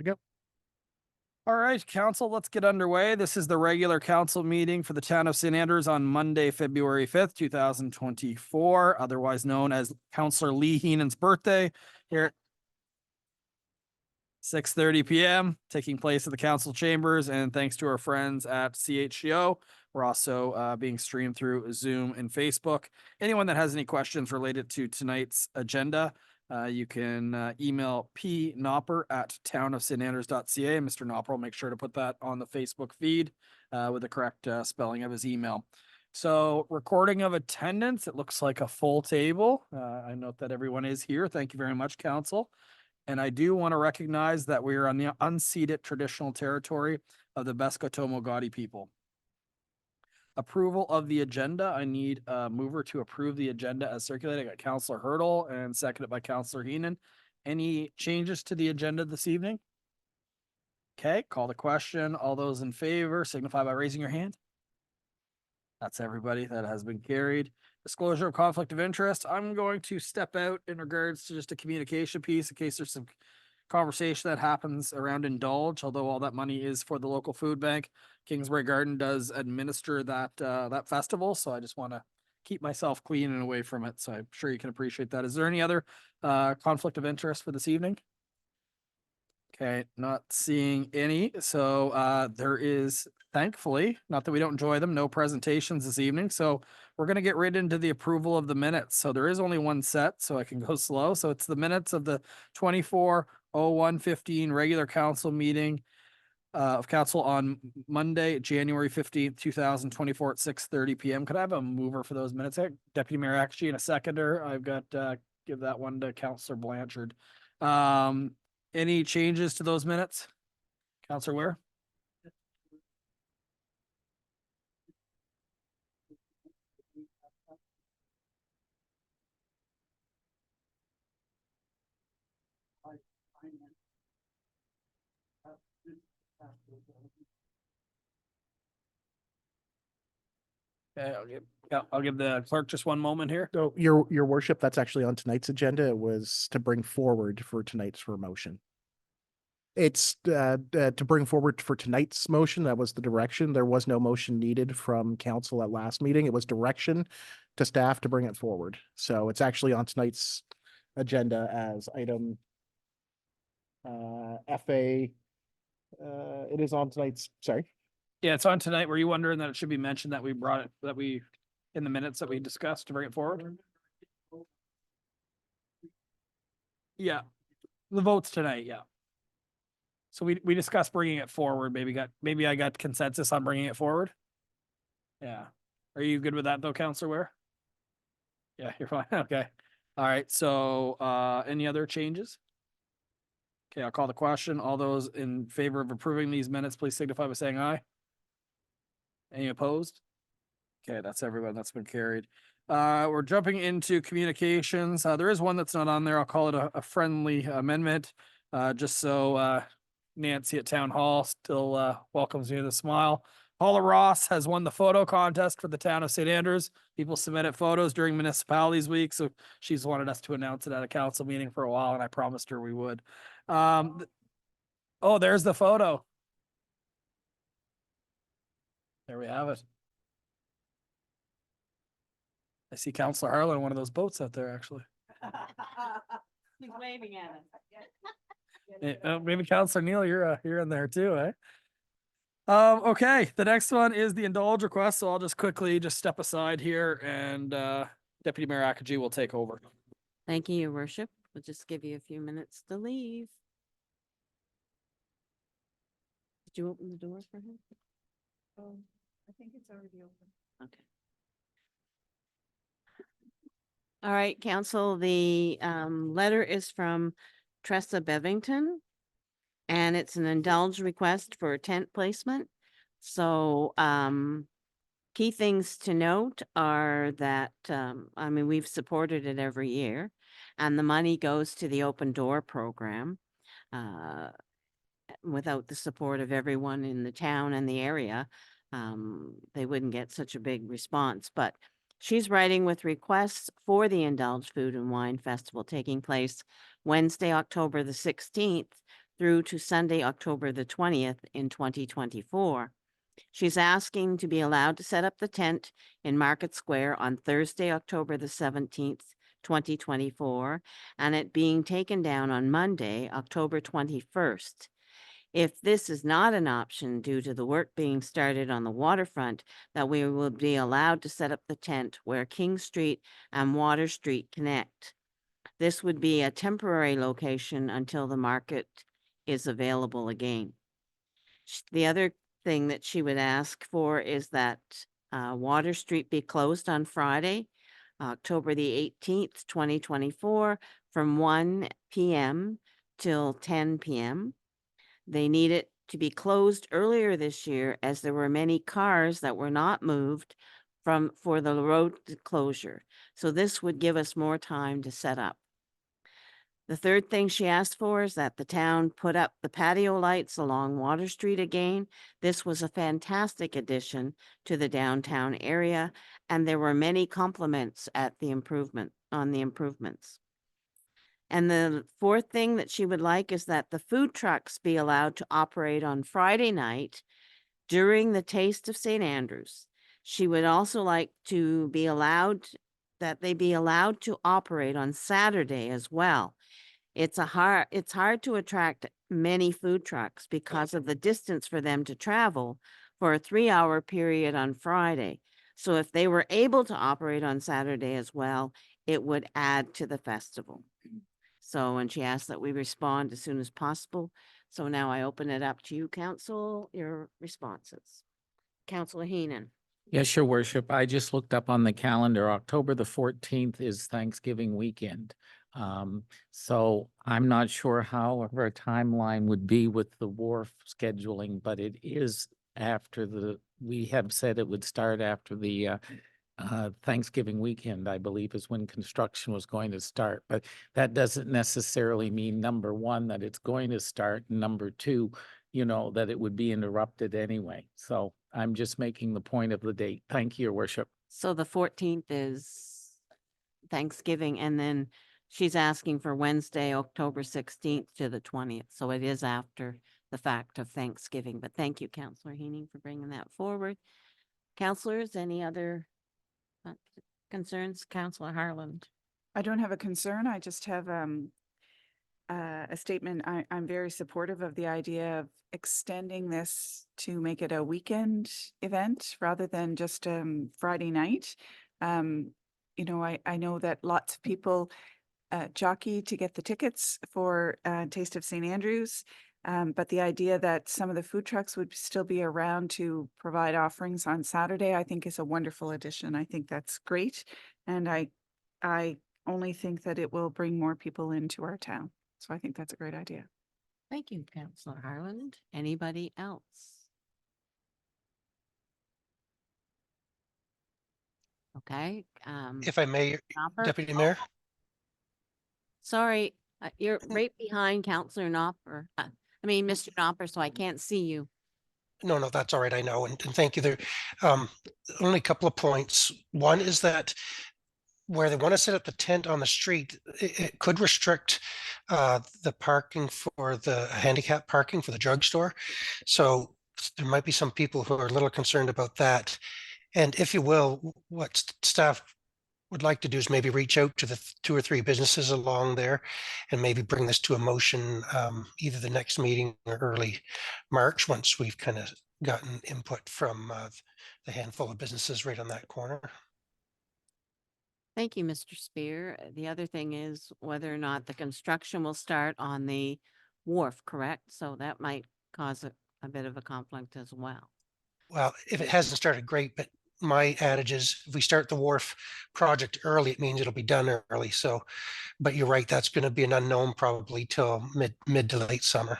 Yep. All right, council, let's get underway. This is the regular council meeting for the town of St. Andrews on Monday, February 5th, 2024, otherwise known as Councillor Lee Heenan's birthday, here at 6:30 p.m., taking place at the council chambers. And thanks to our friends at CHGO, we're also being streamed through Zoom and Facebook. Anyone that has any questions related to tonight's agenda, you can email pnopper@townofstanders.ca. Mr. Nopper will make sure to put that on the Facebook feed with the correct spelling of his email. So recording of attendance, it looks like a full table. I note that everyone is here. Thank you very much, council. And I do want to recognize that we are on the unceded traditional territory of the Peskotomuhkati people. Approval of the agenda. I need a mover to approve the agenda as circulated. I got Councillor Hurdle and seconded by Councillor Heenan. Any changes to the agenda this evening? Okay, call the question. All those in favor signify by raising your hand. That's everybody. That has been carried. Disclosure of conflict of interest. I'm going to step out in regards to just a communication piece in case there's some conversation that happens around Indulge, although all that money is for the local food bank. Kingsbury Garden does administer that that festival, so I just want to keep myself clean and away from it. So I'm sure you can appreciate that. Is there any other conflict of interest for this evening? Okay, not seeing any. So there is, thankfully, not that we don't enjoy them, no presentations this evening. So we're going to get right into the approval of the minutes. So there is only one set, so I can go slow. So it's the minutes of the 24/01/15 regular council meeting of council on Monday, January 15th, 2024 at 6:30 p.m. Could I have a mover for those minutes? Deputy Mayor Akji and a seconder. I've got give that one to Councillor Blanchard. Any changes to those minutes? Councillor Ware? Okay, I'll give the clerk just one moment here. So your worship, that's actually on tonight's agenda. It was to bring forward for tonight's for motion. It's to bring forward for tonight's motion. That was the direction. There was no motion needed from council at last meeting. It was direction to staff to bring it forward. So it's actually on tonight's agenda as item FA. It is on tonight's, sorry. Yeah, it's on tonight. Were you wondering that it should be mentioned that we brought it, that we, in the minutes that we discussed to bring it forward? Yeah, the votes tonight, yeah. So we discussed bringing it forward. Maybe I got consensus on bringing it forward. Yeah. Are you good with that though, Councillor Ware? Yeah, you're fine. Okay. All right. So any other changes? Okay, I'll call the question. All those in favor of approving these minutes, please signify by saying aye. Any opposed? Okay, that's everyone. That's been carried. We're jumping into communications. There is one that's not on there. I'll call it a friendly amendment. Just so Nancy at Town Hall still welcomes me with a smile. Paula Ross has won the photo contest for the town of St. Andrews. People submitted photos during Municipalities Week, so she's wanted us to announce it at a council meeting for a while, and I promised her we would. Oh, there's the photo. There we have it. I see Councillor Harlan in one of those boats out there, actually. He's waving at us. Maybe Councillor Neal, you're in there too, eh? Okay, the next one is the Indulge request, so I'll just quickly step aside here and Deputy Mayor Akaji will take over. Thank you, Your Worship. We'll just give you a few minutes to leave. Did you open the door for him? I think it's already open. Okay. All right, council, the letter is from Tressa Bevington, and it's an Indulge request for a tent placement. So key things to note are that, I mean, we've supported it every year, and the money goes to the Open Door program. Without the support of everyone in the town and the area, they wouldn't get such a big response. But she's writing with requests for the Indulge Food and Wine Festival taking place Wednesday, October the 16th through to Sunday, October the 20th in 2024. She's asking to be allowed to set up the tent in Market Square on Thursday, October the 17th, 2024, and it being taken down on Monday, October 21st. If this is not an option due to the work being started on the waterfront, that we will be allowed to set up the tent where King Street and Water Street connect. This would be a temporary location until the market is available again. The other thing that she would ask for is that Water Street be closed on Friday, October the 18th, 2024, from 1 p.m. till 10 p.m. They need it to be closed earlier this year as there were many cars that were not moved for the road closure. So this would give us more time to set up. The third thing she asked for is that the town put up the patio lights along Water Street again. This was a fantastic addition to the downtown area, and there were many compliments on the improvements. And the fourth thing that she would like is that the food trucks be allowed to operate on Friday night during the Taste of St. Andrews. She would also like to be allowed to operate on Saturday as well. It's hard to attract many food trucks because of the distance for them to travel for a 3-hour period on Friday. So if they were able to operate on Saturday as well, it would add to the festival. So, and she asked that we respond as soon as possible. So now I open it up to you, council, your responses. Councilor Heenan. Yes, your worship. I just looked up on the calendar. October the 14th is Thanksgiving weekend. So I'm not sure how our timeline would be with the Wharf scheduling, but it is after we have said it would start after the Thanksgiving weekend, I believe, is when construction was going to start. But that doesn't necessarily mean, number one, that it's going to start, and number two, that it would be interrupted anyway. So I'm just making the point of the date. Thank you, your worship. So the 14th is Thanksgiving, and then she's asking for Wednesday, October 16th to the 20th. So it is after the fact of Thanksgiving. But thank you, Councilor Heenan, for bringing that forward. Councilors, any other concerns? Councilor Harland. I don't have a concern. I just have a statement. I'm very supportive of the idea of extending this to make it a weekend event rather than just Friday night. I know that lots of people jockey to get the tickets for Taste of St. Andrews. But the idea that some of the food trucks would still be around to provide offerings on Saturday, I think is a wonderful addition. I think that's great. And I only think that it will bring more people into our town. So I think that's a great idea. Thank you, Councilor Harland. Anybody else? Okay. If I may, Knopper? Deputy Mayor. Sorry, you're right behind Councilor Knopper. Mr. Knopper, so I can't see you. No, that's all right. I know. And thank you there. Only a couple of points. One is that where they want to set up the tent on the street, it could restrict the parking for the handicap parking for the drugstore. So there might be some people who are a little concerned about that. And if you will, what staff would like to do is maybe reach out to the 2 or 3 businesses along there and maybe bring this to a motion either the next meeting or early March, once we've kind of gotten input from the handful of businesses right on that corner. Thank you, Mr. Spear. The other thing is whether or not the construction will start on the wharf, correct? So that might cause a bit of a conflict as well. Well, if it hasn't started, great, but my adage is if we start the wharf project early, it means it'll be done early. So, but you're right, that's going to be an unknown probably till mid to late summer.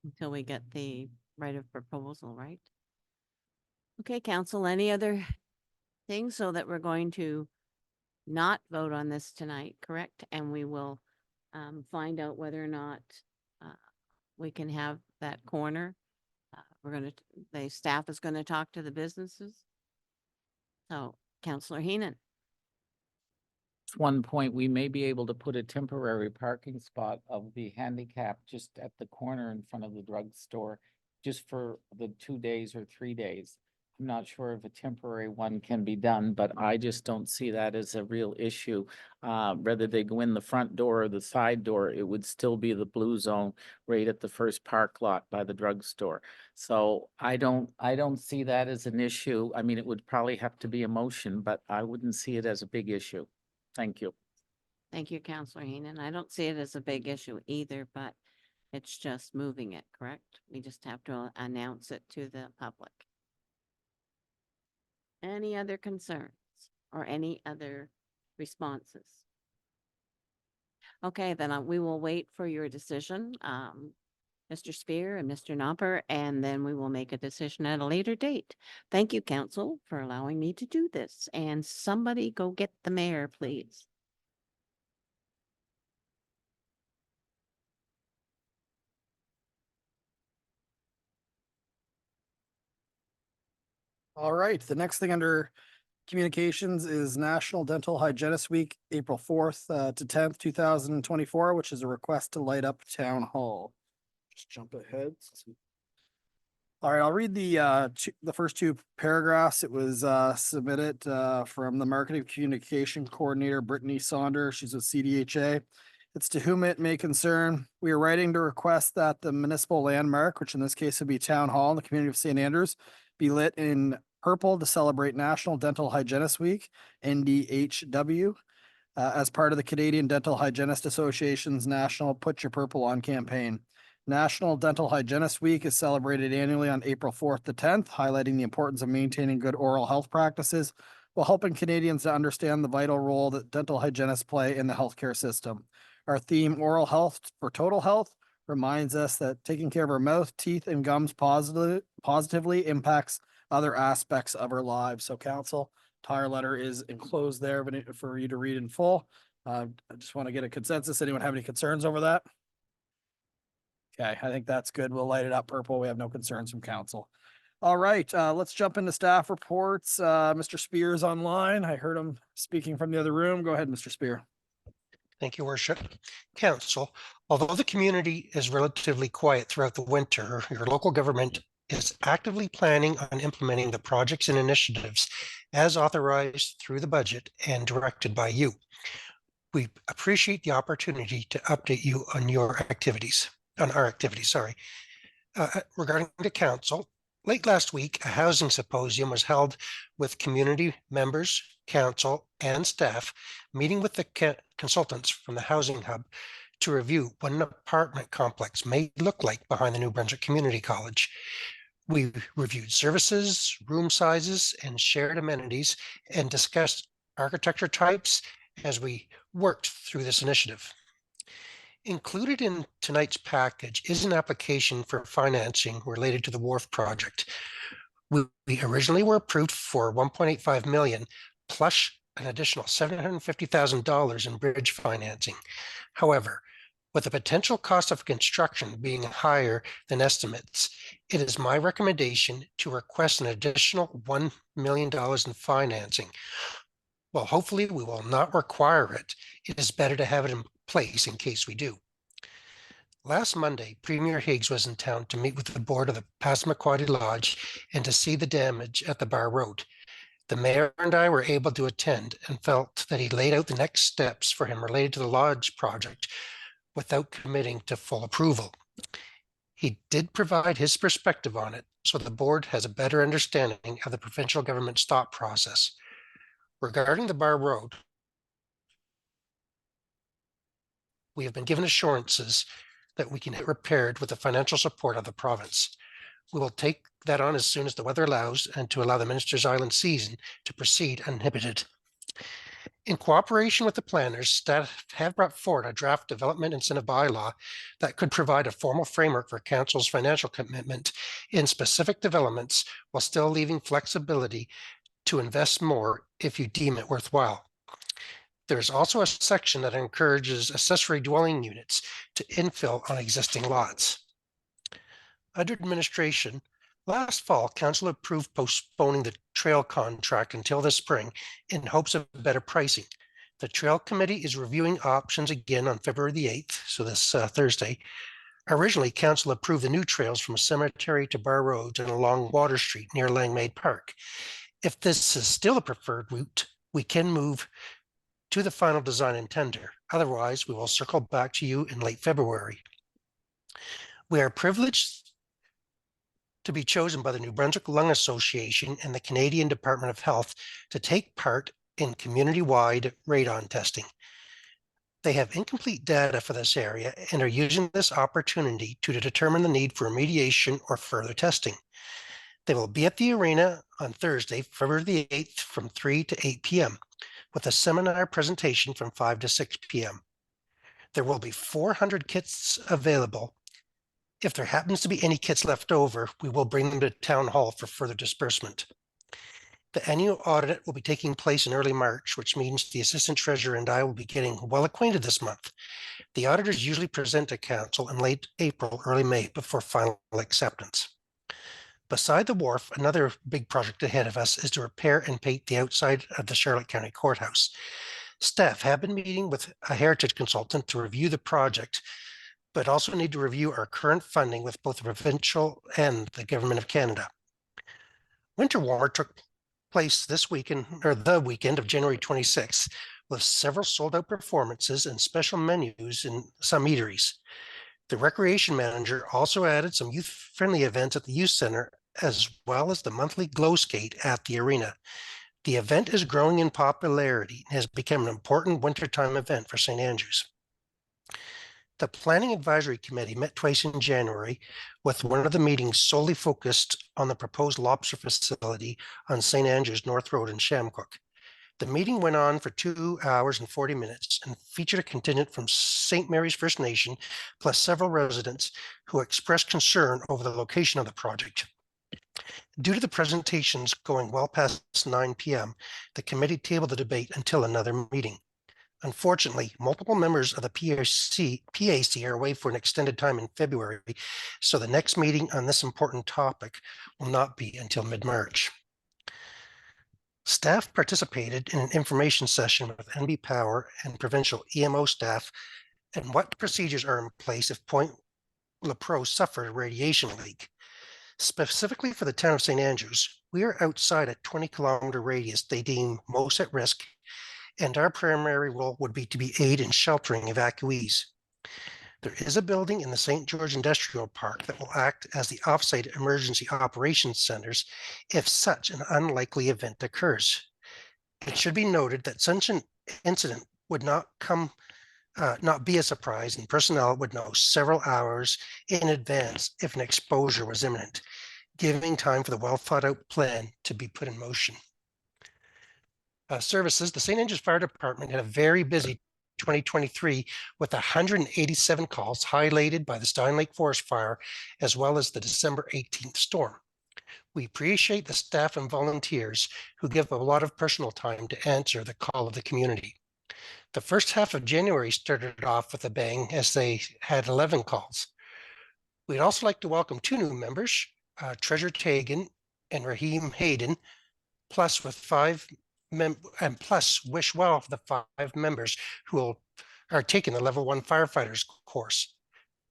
Until we get the right of proposal, right? Okay, council, any other things? So that we're going to not vote on this tonight, correct? And we will find out whether or not we can have that corner. The staff is going to talk to the businesses. So, Councilor Heenan. one point, we may be able to put a temporary parking spot of the handicap just at the corner in front of the drugstore, just for the 2 days or 3 days. I'm not sure if a temporary one can be done, but I just don't see that as a real issue. Whether they go in the front door or the side door, it would still be the blue zone right at the first park lot by the drugstore. So I don't see that as an issue. I mean, it would probably have to be a motion, but I wouldn't see it as a big issue. Thank you. Thank you, Counselor Heenan. I don't see it as a big issue either, but it's just moving it, correct? We just have to announce it to the public. Any other concerns or any other responses? Okay, then we will wait for your decision, Mr. Spear and Mr. Knopper, and then we will make a decision at a later date. Thank you, council, for allowing me to do this. And somebody go get the mayor, please. All right, the next thing under communications is National Dental Hygienist Week, April 4th to 10th, 2024, which is a request to light up town hall. Just jump ahead. All right, I'll read the first two paragraphs. It was submitted from the Marketing Communication Coordinator, Brittany Saunder. She's with CDHA. It's to whom it may concern. We are writing to request that the municipal landmark, which in this case would be Town Hall in the community of St. Andrews, be lit in purple to celebrate National Dental Hygienist Week, NDHW, as part of the Canadian Dental Hygienist Association's National Put Your Purple On campaign. National Dental Hygienist Week is celebrated annually on April 4th to 10th, highlighting the importance of maintaining good oral health practices while helping Canadians to understand the vital role that dental hygienists play in the healthcare system. Our theme, Oral Health for Total Health, reminds us that taking care of our mouth, teeth, and gums positively impacts other aspects of our lives. So council, entire letter is enclosed there for you to read in full. I just want to get a consensus. Anyone have any concerns over that? Okay, I think that's good. We'll light it up purple. We have no concerns from council. All right, let's jump into staff reports. Mr. Spear's online. I heard him speaking from the other room. Go ahead, Mr. Spear. Thank you, Worship. Council, although the community is relatively quiet throughout the winter, your local government is actively planning on implementing the projects and initiatives as authorized through the budget and directed by you. We appreciate the opportunity to update you on our activities, regarding the council, late last week, a housing symposium was held with community members, council, and staff, meeting with the consultants from the Housing Hub to review what an apartment complex may look like behind the New Brunswick Community College. We reviewed services, room sizes, and shared amenities, and discussed architecture types as we worked through this initiative. Included in tonight's package is an application for financing related to the Wharf project. We originally were approved for 1.85 million plus an additional $750,000 in bridge financing. However, with the potential cost of construction being higher than estimates, it is my recommendation to request an additional $1 million in financing. Well, hopefully we will not require it. It is better to have it in place in case we do. Last Monday, Premier Higgs was in town to meet with the board of the Peskotomuhkati Lodge and to see the damage at the Bar Road. The mayor and I were able to attend and felt that he laid out the next steps for him related to the lodge project without committing to full approval. He did provide his perspective on it, so the board has a better understanding of the provincial government's thought process. Regarding the Bar Road, we have been given assurances that we can get repaired with the financial support of the province. We will take that on as soon as the weather allows and to allow the Minister's Island season to proceed uninhibited. In cooperation with the planners, staff have brought forward a draft development incentive bylaw that could provide a formal framework for council's financial commitment in specific developments while still leaving flexibility to invest more if you deem it worthwhile. There's also a section that encourages accessory dwelling units to infill on existing lots. Under administration, last fall, council approved postponing the trail contract until this spring in hopes of better pricing. The Trail Committee is reviewing options again on February the 8th, so this Thursday. Originally, council approved the new trails from Cemetery to Bar Roads and along Water Street near Langmaid Park. If this is still the preferred route, we can move to the final design and tender. Otherwise, we will circle back to you in late February. We are privileged to be chosen by the New Brunswick Lung Association and the Canadian Department of Health to take part in community-wide radon testing. They have incomplete data for this area and are using this opportunity to determine the need for remediation or further testing. They will be at the arena on Thursday, February the 8th from 3 to 8 p.m. with a seminar presentation from 5 to 6 p.m. There will be 400 kits available. If there happens to be any kits left over, we will bring them to Town Hall for further disbursement. The annual audit will be taking place in early March, which means the Assistant Treasurer and I will be getting well acquainted this month. The auditors usually present to Council in late April, early May before final acceptance. Beside the Wharf, another big project ahead of us is to repair and paint the outside of the Charlotte County Courthouse. Staff have been meeting with a heritage consultant to review the project, but also need to review our current funding with both the provincial and the Government of Canada. Winter Warmer took place this weekend, or the weekend of January 26th, with several sold-out performances and special menus in some eateries. The recreation manager also added some youth-friendly events at the youth center, as well as the monthly glow skate at the arena. The event is growing in popularity and has become an important wintertime event for St. Andrews. The Planning Advisory Committee met twice in January, with one of the meetings solely focused on the proposed lobster facility on St. Andrews North Road in Shamcook. The meeting went on for 2 hours and 40 minutes and featured a contingent from St. Mary's First Nation, plus several residents who expressed concern over the location of the project. Due to the presentations going well past 9 p.m., the committee tabled the debate until another meeting. Unfortunately, multiple members of the PAC are away for an extended time in February, so the next meeting on this important topic will not be until mid-March. Staff participated in an information session with NB Power and provincial EMO staff and what procedures are in place if Point Lepreau suffered a radiation leak. Specifically for the town of St. Andrews, we are outside a 20-kilometer radius they deem most at risk, and our primary role would be to aid in sheltering evacuees. There is a building in the St. George Industrial Park that will act as the offsite emergency operations centers if such an unlikely event occurs. It should be noted that such an incident would not be a surprise, and personnel would know several hours in advance if an exposure was imminent, giving time for the well-thought-out plan to be put in motion. Services, the St. Andrews Fire Department had a very busy 2023 with 187 calls highlighted by the Stein Lake Forest Fire, as well as the December 18th storm. We appreciate the staff and volunteers who give a lot of personal time to answer the call of the community. The first half of January started off with a bang as they had 11 calls. We'd also like to welcome 2 new members, Treasurer Tagan and Raheem Hayden, plus wish well for the 5 members who are taking the Level 1 Firefighters course.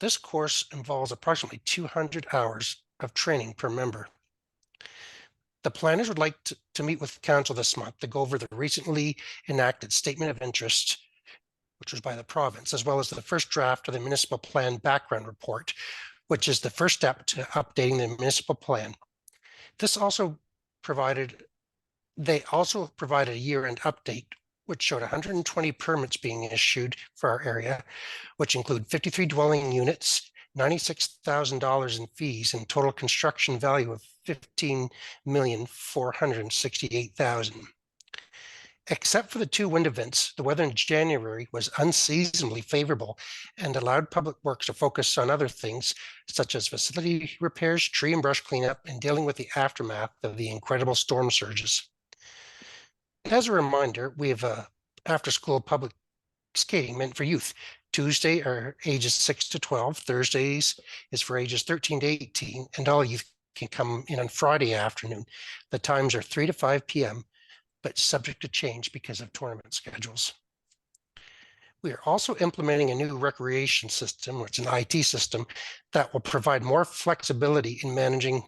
This course involves approximately 200 hours of training per member. The planners would like to meet with council this month to go over the recently enacted statement of interest, which was by the province, as well as the first draft of the municipal plan background report, which is the first step to updating the municipal plan. They also provided a year-end update, which showed 120 permits being issued for our area, which include 53 dwelling units, $96,000 in fees, and total construction value of $15,468,000. Except for the 2 wind events, the weather in January was unseasonably favorable and allowed public works to focus on other things, such as facility repairs, tree and brush cleanup, and dealing with the aftermath of the incredible storm surges. As a reminder, we have a after-school public skating meant for youth. Tuesday are ages 6 to 12, Thursdays is for ages 13 to 18, and all youth can come in on Friday afternoon. The times are 3 to 5 p.m., but subject to change because of tournament schedules. We are also implementing a new recreation system, which is an IT system that will provide more flexibility in managing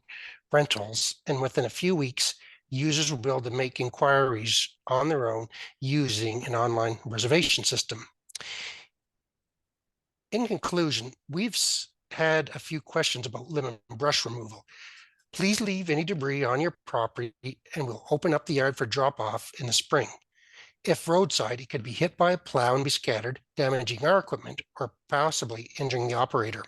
rentals. And within a few weeks, users will be able to make inquiries on their own using an online reservation system. In conclusion, we've had a few questions about limb and brush removal. Please leave any debris on your property and we'll open up the yard for drop off in the spring. If roadside, it could be hit by a plow and be scattered, damaging our equipment or possibly injuring the operator.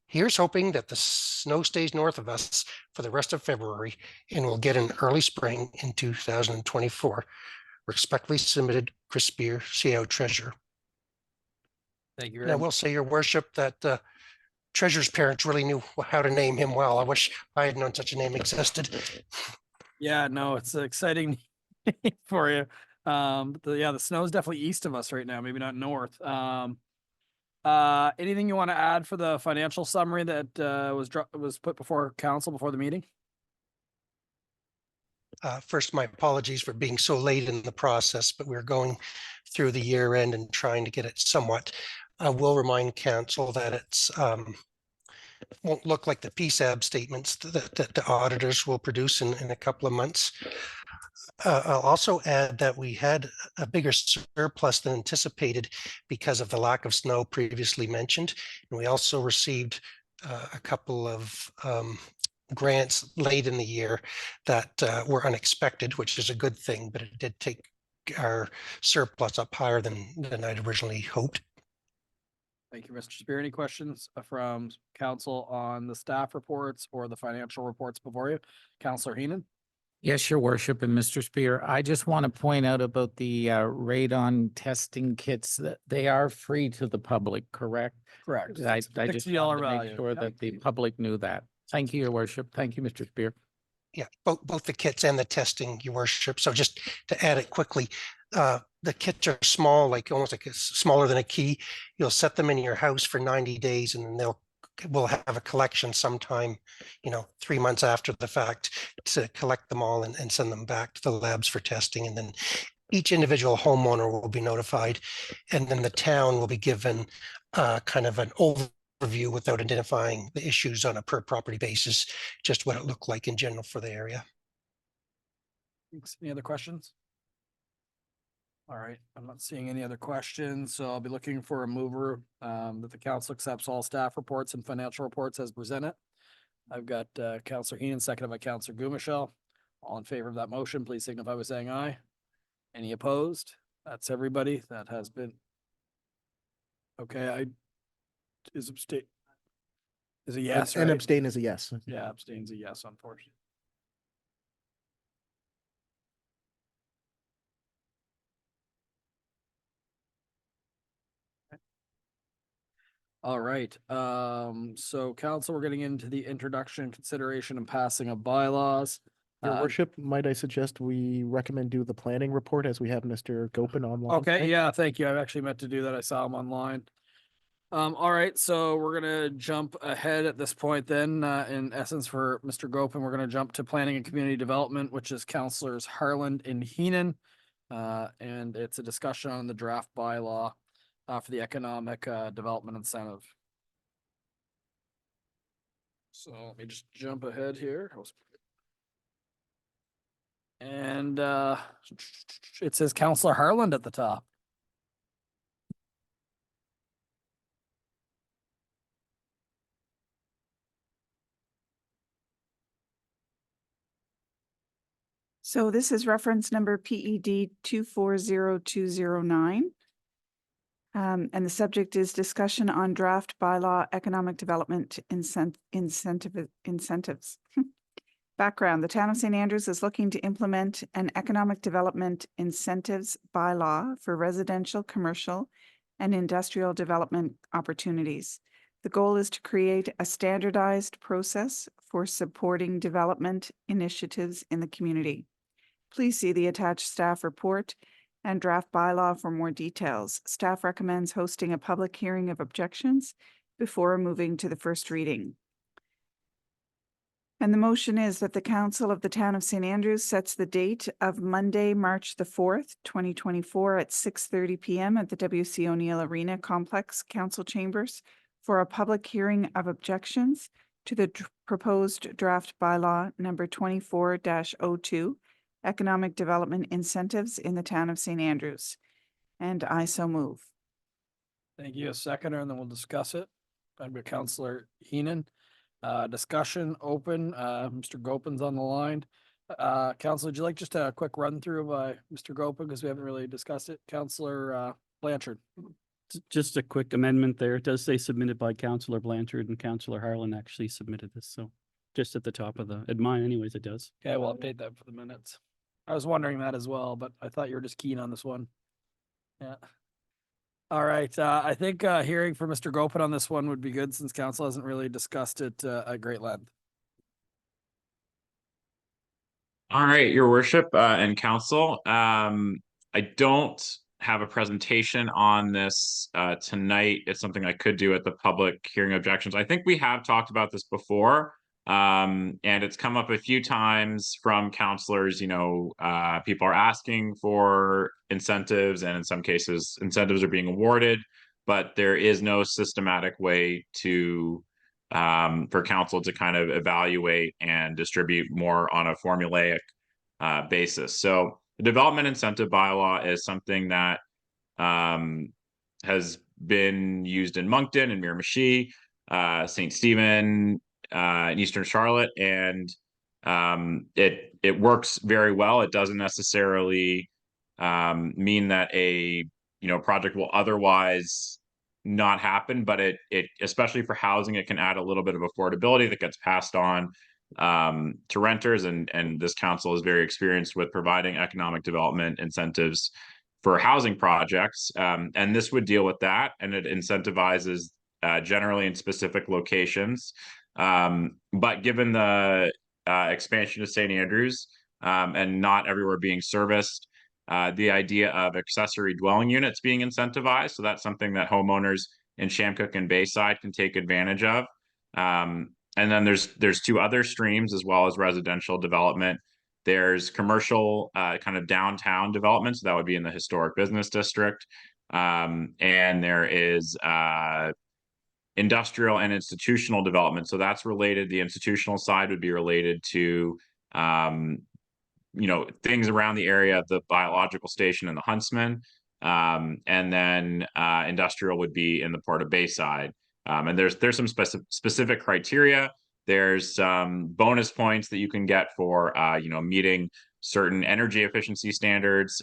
Here's hoping that the snow stays north of us for the rest of February and we'll get an early spring in 2024. Respectfully submitted, Chris Spear, CO Treasurer. Thank you And I very much. will say, Your Worship, that Treasurer's parents really knew how to name him well. I wish I had known such a name existed. Yeah, no, it's an exciting for you. The snow is definitely east of us right now, maybe not north. Anything you want to add for the financial summary that was put before council before the meeting? First, my apologies for being so late in the process, but we're going through the year end and trying to get it somewhat. I will remind council that it's won't look like the PSAB statements that the auditors will produce in a couple of months. I'll also add that we had a bigger surplus than anticipated because of the lack of snow previously mentioned. And we also received a couple of grants late in the year that were unexpected, which is a good thing, but it did take our surplus up higher than I'd originally hoped. Thank you, Mr. Spear. Any questions from council on the staff reports or the financial reports before you? Councillor Heenan? Yes, Your Worship and Mr. Spear. I just want to point out about the radon testing kits that they are free to the public, correct? Correct. I just $60 wanted to value. make sure Yep. that the public knew that. Thank you, Your Worship. Thank you, Mr. Spear. Yeah, both the kits and the testing, Your Worship. So just to add it quickly, the kits are small, like almost like it's smaller than a key. You'll set them in your house for 90 days and then we'll have a collection sometime, 3 months after the fact to collect them all and send them back to the labs for testing. And then each individual homeowner will be notified. And then the town will be given kind of an overview without identifying the issues on a per property basis, just what it looked like in general for the area. Thanks. Any other questions? All right, I'm not seeing any other questions, so I'll be looking for a mover that the council accepts all staff reports and financial reports as presented. I've got Councillor Heenan, seconded by Councillor Gumashell. All in favor of that motion, please signify by saying aye. Any opposed? That's everybody. That has been. Okay, is abstain. Is a yes, And right? abstain is a yes. Yeah, abstain's a yes, unfortunately. All right, so council, we're getting into the introduction, consideration and passing of bylaws. Your Worship, might I suggest we recommend do the planning report as we have Mr. Gopin online? Okay, tonight? yeah, thank you. I've actually meant to do that. I saw him online. All right, so we're gonna jump ahead at this point then, in essence for Mr. Gopin, we're gonna jump to planning and community development, which is councilors Harland and Heenan. And it's a discussion on the draft bylaw, for the economic, development incentive. So let me just jump ahead here. And, it says Councilor Harland at the top. So this is reference number PED 240209. And the subject is discussion on draft bylaw economic development incentives. Background, the town of St. Andrews is looking to implement an economic development incentives bylaw for residential, commercial, and industrial development opportunities. The goal is to create a standardized process for supporting development initiatives in the community. Please see the attached staff report and draft bylaw for more details. Staff recommends hosting a public hearing of objections before moving to the first reading. And the motion is that the Council of the Town of St. Andrews sets the date of Monday, March the 4th, 2024 at 6:30 PM at the W.C. O'Neill Arena Complex Council Chambers for a public hearing of objections to the proposed draft bylaw number 24-02, Economic Development Incentives in the Town of St. Andrews. And I so move. Thank you. A seconder, and then we'll discuss it. I've got Counselor Heenan. Discussion open. Mr. Gopin's on the line. Counselor, would you like just a quick run through by Mr. Gopin, because we haven't really discussed it? Counselor Blanchard. Just a quick amendment there. It does say submitted by Councillor Blanchard, and Councillor Harlan actually submitted this, so just at the top of at mine anyways, it does. Okay, we'll update that for the minutes. I was wondering that as well, but I thought you were just keen on this one. Yeah. All right, I think hearing from Mr. Gopin on this one would be good, since council hasn't really discussed it at great length. All right, your worship and council. I don't have a presentation on this tonight. It's something I could do at the public hearing objections. I think we have talked about this before, and it's come up a few times from councilors. You know, people are asking for incentives, and in some cases, incentives are being awarded, but there is no systematic way to for council to kind of evaluate and distribute more on a formulaic basis. So the development incentive bylaw is something that has been used in Moncton and Miramichi, St. Stephen, in Eastern Charlotte, and it works very well. It doesn't necessarily mean that a project will otherwise not happen, but it especially for housing, it can add a little bit of affordability that gets passed on to renters, and this council is very experienced with providing economic development incentives for housing projects, and this would deal with that, and it incentivizes generally in specific locations, but given the expansion of St. Andrews and not everywhere being serviced, the idea of accessory dwelling units being incentivized. So that's something that homeowners in Shamcook and Bayside can take advantage of. And then there's two other streams as well as residential development. There's commercial kind of downtown development. So that would be in the historic business district. And there is industrial and institutional development. So that's related. The institutional side would be related to things around the area of the biological station and the Huntsman, and then industrial would be in the Port of Bayside. And there's some specific criteria. There's some bonus points that you can get for meeting certain energy efficiency standards,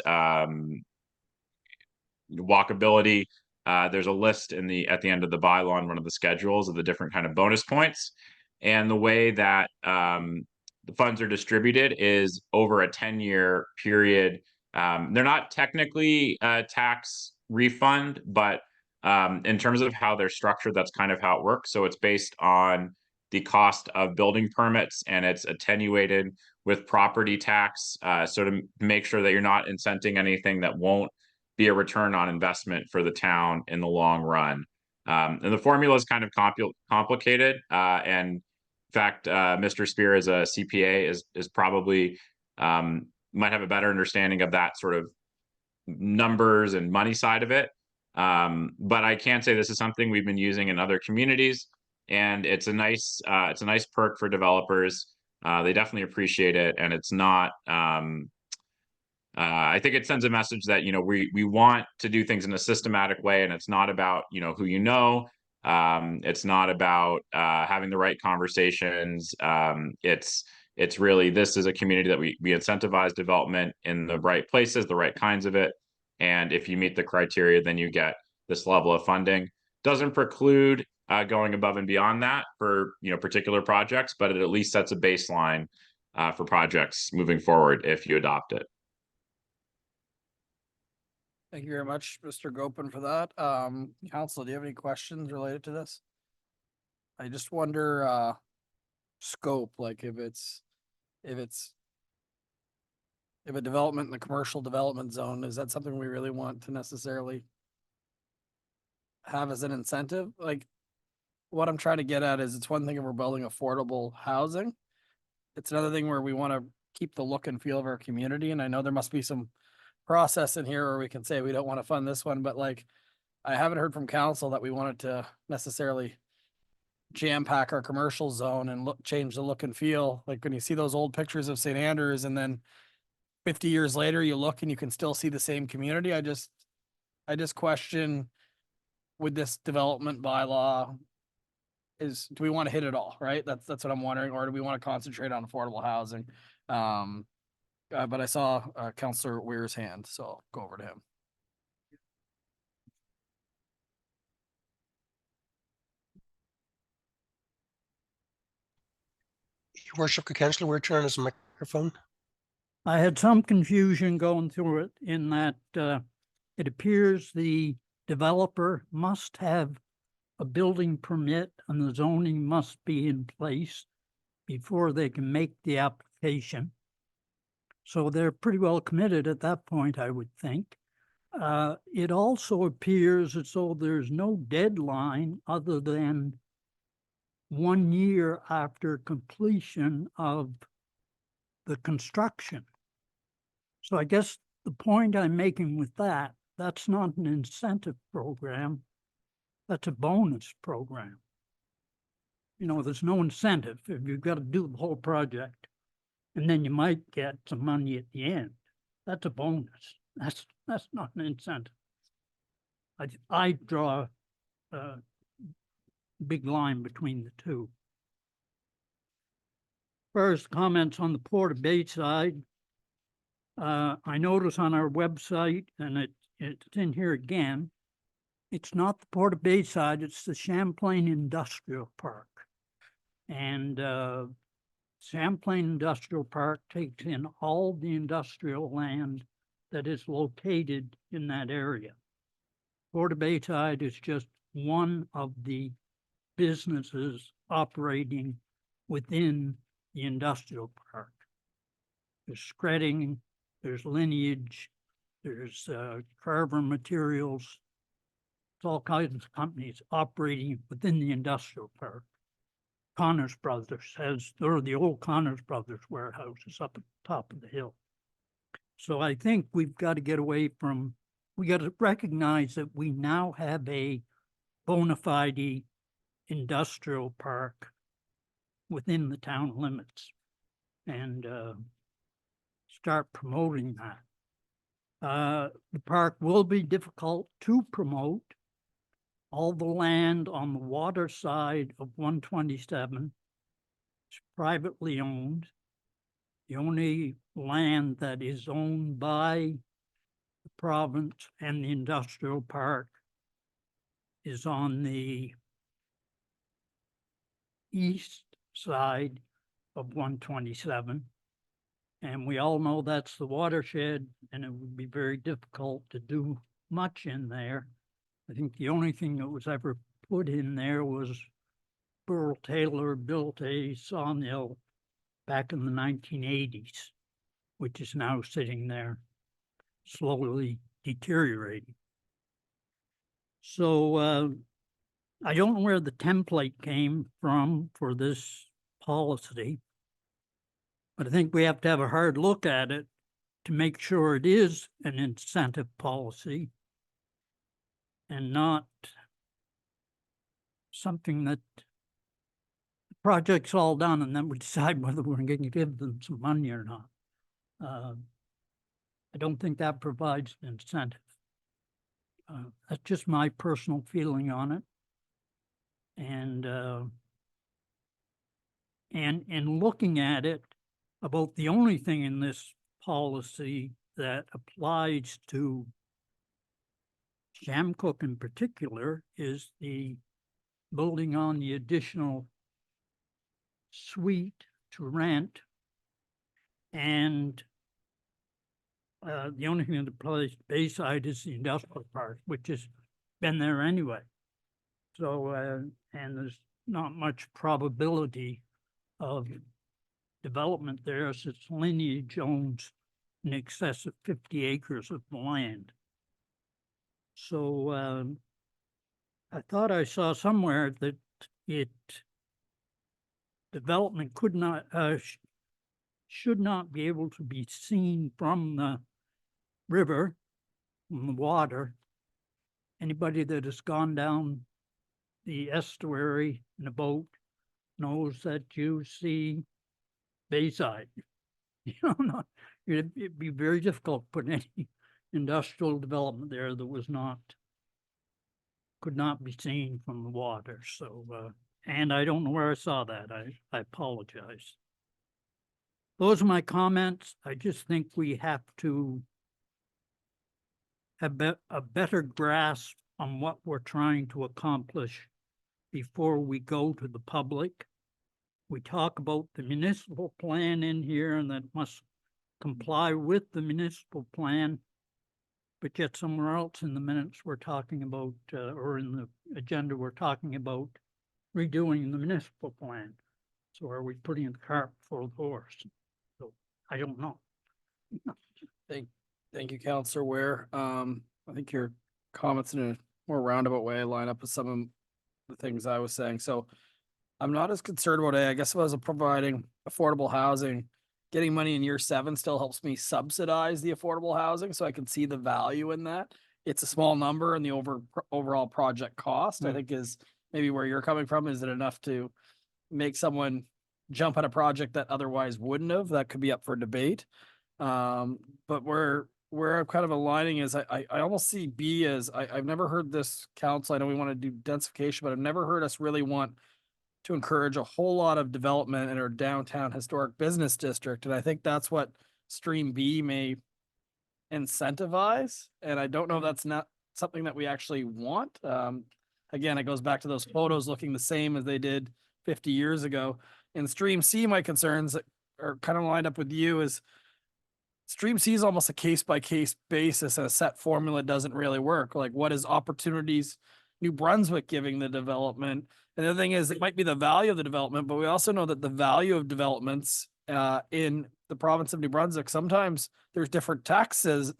walkability. There's a list at the end of the bylaw in one of the schedules of the different kind of bonus points, and the way that the funds are distributed is over a 10-year period. They're not technically a tax refund, but in terms of how they're structured, that's kind of how it works. So it's based on the cost of building permits, and it's attenuated with property tax. So to make sure that you're not incenting anything that won't be a return on investment for the town in the long run. And the formula is kind of complicated, and in fact, Mr. Spear, as a CPA, is probably might have a better understanding of that sort of numbers and money side of it. But I can say this is something we've been using in other communities, and it's a nice perk for developers. They definitely appreciate it, and it's not. I think it sends a message that we want to do things in a systematic way, and it's not about who you know. It's not about having the right conversations. It's really, this is a community that we incentivize development in the right places, the right kinds of it. And if you meet the criteria, then you get this level of funding. Doesn't preclude going above and beyond that for particular projects, but it at least sets a baseline for projects moving forward if you adopt it. Thank you very much, Mr. Gopin, for that. Council, do you have any questions related to this? I just wonder scope, like if a development in the commercial development zone, is that something we really want to necessarily have as an incentive? Like, what I'm trying to get at is, it's one thing if we're building affordable housing, it's another thing where we want to keep the look and feel of our community. And I know there must be some process in here where we can say we don't want to fund this one, but like, I haven't heard from council that we wanted to necessarily jam pack our commercial zone and change the look and feel. Like when you see those old pictures of St. Andrews and then 50 years later, you look and you can still see the same community. I just question with this development bylaw do we want to hit it all, right? That's what I'm wondering, or do we want to concentrate on affordable housing? But I saw Councillor Weir's hand, so I'll go over to him. Your worship, could Councillor Weir turn on his microphone? I had some confusion going through it in that it appears the developer must have a building permit and the zoning must be in place before they can make the application. So they're pretty well committed at that point, I would think. It also appears as though there's no deadline other than 1 year after completion of the construction. So I guess the point I'm making with that's not an incentive program. That's a bonus program. You know, there's no incentive if you've got to do the whole project. And then you might get some money at the end. That's a bonus. That's not an incentive. I draw a big line between the two. First, comments on the Port of Bayside. I notice on our website, and it's in here again, it's not the Port of Bayside, it's the Champlain Industrial Park. And Champlain Industrial Park takes in all the industrial land that is located in that area. Port of Bayside is just one of the businesses operating within the industrial park. There's Skretting, there's Lineage, there's Carver Materials. It's all kinds of companies operating within the industrial park. Connors Brothers or the old Connors Brothers warehouse is up at the top of the hill. So I think we've got to get away from, we got to recognize that we now have a bona fide industrial park within the town limits and start promoting that. The park will be difficult to promote. All the land on the water side of 127 is privately owned. The only land that is owned by the province and the industrial park is on the east side of 127. And we all know that's the watershed, and it would be very difficult to do much in there. I think the only thing that was ever put in there was Burl Taylor built a sawmill back in the 1980s, which is now sitting there slowly deteriorating. So I don't know where the template came from for this policy, but I think we have to have a hard look at it to make sure it is an incentive policy and not something that the project's all done and then we decide whether we're going to give them some money or not. I don't think that provides an incentive. That's just my personal feeling on it. And in looking at it, about the only thing in this policy that applies to Shamcook in particular is the building on the additional suite to rent. And the only thing that applies to Bayside is the industrial park, which has been there anyway. So, and there's not much probability of development there since Lineage owns in excess of 50 acres of land. So I thought I saw somewhere that development could not, should not be able to be seen from the river, from the water. Anybody that has gone down the estuary in a boat knows that you see Bayside. You know, it'd be very difficult putting any industrial development there that could not be seen from the water. So, and I don't know where I saw that. I apologize. Those are my comments. I just think we have to have a better grasp on what we're trying to accomplish before we go to the public. We talk about the municipal plan in here and that must comply with the municipal plan. But yet somewhere else in the minutes, we're talking about, or in the agenda, we're talking about redoing the municipal plan. So are we putting the cart before the horse? So I don't know. Thank you, Councillor Ware. I think your comments in a more roundabout way line up with some of the things I was saying. So I'm not as concerned about it. I guess if I was providing affordable housing, getting money in year 7 still helps me subsidize the affordable housing, so I can see the value in that. It's a small number and the overall project cost, I think, is maybe where you're coming from. Is it enough to make someone jump at a project that otherwise wouldn't have? That could be up for debate. But where I'm kind of aligning is I almost see B as I've never heard this council. I know we want to do densification, but I've never heard us really want to encourage a whole lot of development in our downtown historic business district. And I think that's what stream B may incentivize. And I don't know if that's not something that we actually want. Again, it goes back to those photos looking the same as they did 50 years ago. In stream C, my concerns that are kind of lined up with you is stream C is almost a case by case basis, and a set formula doesn't really work. Like, what is opportunities New Brunswick giving the development? And the other thing is, it might be the value of the development, but we also know that the value of developments in the province of New Brunswick, sometimes there's different taxes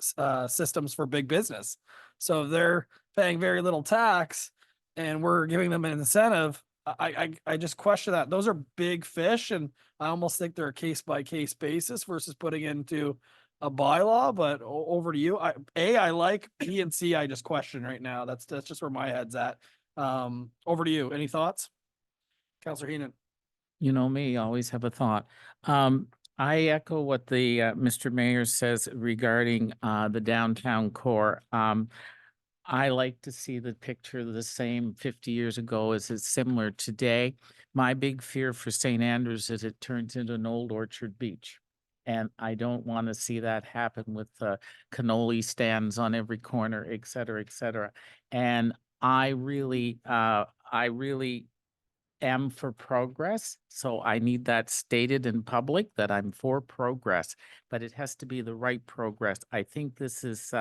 systems for big business. So if they're paying very little tax and we're giving them an incentive, I just question that. Those are big fish, and I almost think they're a case by case basis versus putting into a bylaw. But over to you. I like B and C. I just question right now. That's just where my head's at. Over to you. Any thoughts, Councillor Heenan? You know me, always have a thought. I echo what the Mr. Mayor says regarding the downtown core. I like to see the picture the same 50 years ago as it's similar today. My big fear for St. Andrews is it turns into an old Orchard Beach. And I don't want to see that happen with cannoli stands on every corner, et cetera, et cetera. And I really am for progress. So I need that stated in public that I'm for progress, but it has to be the right progress. I think this is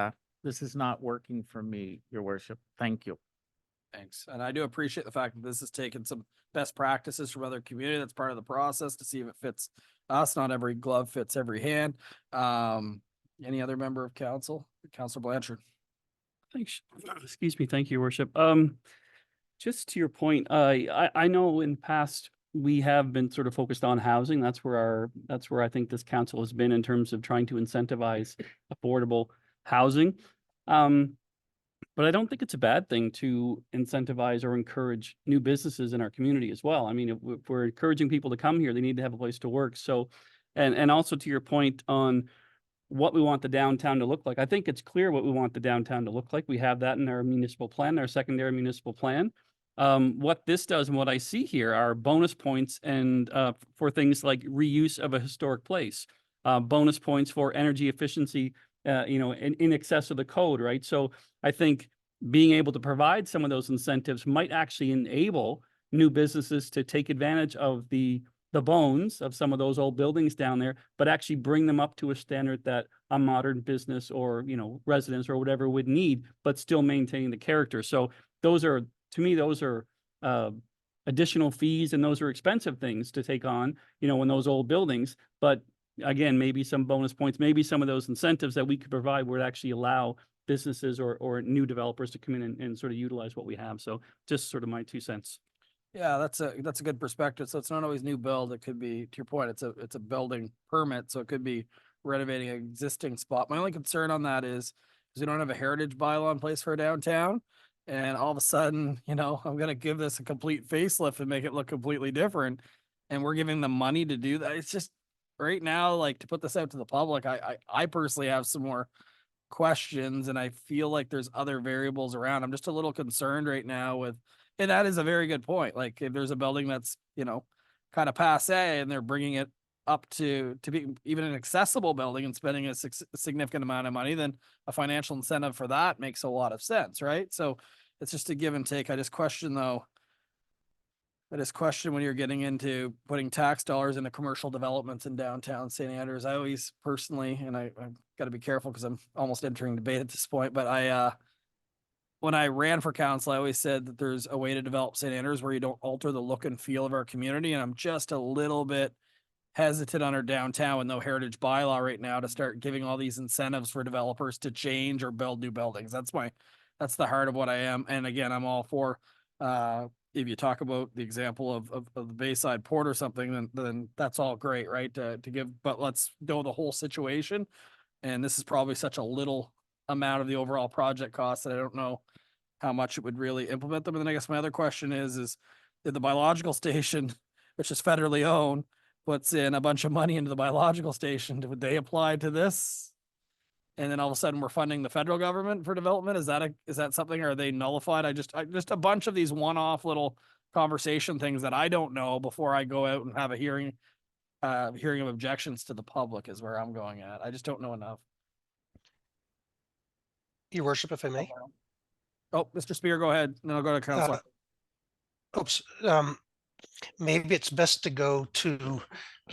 not working for me, Your Worship. Thank you. Thanks. And I do appreciate the fact that this has taken some best practices from other community. That's part of the process to see if it fits us. Not every glove fits every hand. Any other member of council? Councillor Blanchard. Thanks. Excuse me. Thank you, Your Worship. Just to your point, I know in the past we have been sort of focused on housing. That's where I think this council has been in terms of trying to incentivize affordable housing. But I don't think it's a bad thing to incentivize or encourage new businesses in our community as well. I mean, if we're encouraging people to come here, they need to have a place to work. So, and also to your point on what we want the downtown to look like, I think it's clear what we want the downtown to look like. We have that in our municipal plan, our secondary municipal plan. What this does and what I see here are bonus points and for things like reuse of a historic place, bonus points for energy efficiency, in excess of the code, right? So I think being able to provide some of those incentives might actually enable new businesses to take advantage of the bones of some of those old buildings down there, but actually bring them up to a standard that a modern business or, residents or whatever would need, but still maintaining the character. So those are, to me, those are additional fees, and those are expensive things to take on, in those old buildings. But again, maybe some bonus points, maybe some of those incentives that we could provide would actually allow businesses or new developers to come in and sort of utilize what we have. So just sort of my 2 cents. Yeah, that's a good perspective. So it's not always new build. It could be, to your point, it's a building permit, so it could be renovating an existing spot. My only concern on that is we don't have a heritage bylaw in place for a downtown. And all of a sudden, I'm gonna give this a complete facelift and make it look completely different. And we're giving them money to do that. It's just right now, like, to put this out to the public, I personally have some more questions, and I feel like there's other variables around. I'm just a little concerned right now with, and that is a very good point. Like, if there's a building that's, kind of passe and they're bringing it up to be even an accessible building and spending a significant amount of money, then a financial incentive for that makes a lot of sense, right? So it's just a give and take. I just question when you're getting into putting tax dollars into commercial developments in downtown St. Andrews. I always personally, and I've got to be careful because I'm almost entering debate at this point, but when I ran for council, I always said that there's a way to develop St. Andrews where you don't alter the look and feel of our community. And I'm just a little bit hesitant on our downtown with no heritage bylaw right now to start giving all these incentives for developers to change or build new buildings. That's the heart of what I am. And again, I'm all for, if you talk about the example of the Bayside Port or something, then that's all great, right? To give, but let's know the whole situation. And this is probably such a little amount of the overall project cost that I don't know how much it would really implement them. And then I guess my other question is if the biological station, which is federally owned, puts in a bunch of money into the biological station, would they apply to this? And then all of a sudden we're funding the federal government for development. Is that something? Or are they nullified? I just a bunch of these one-off little conversation things that I don't know before I go out and have a hearing of objections to the public is where I'm going at. I just don't know enough. Your worship, if I may. Oh, Mr. Spear, go ahead. And then I'll go to Councilor. Oops. Maybe it's best to go to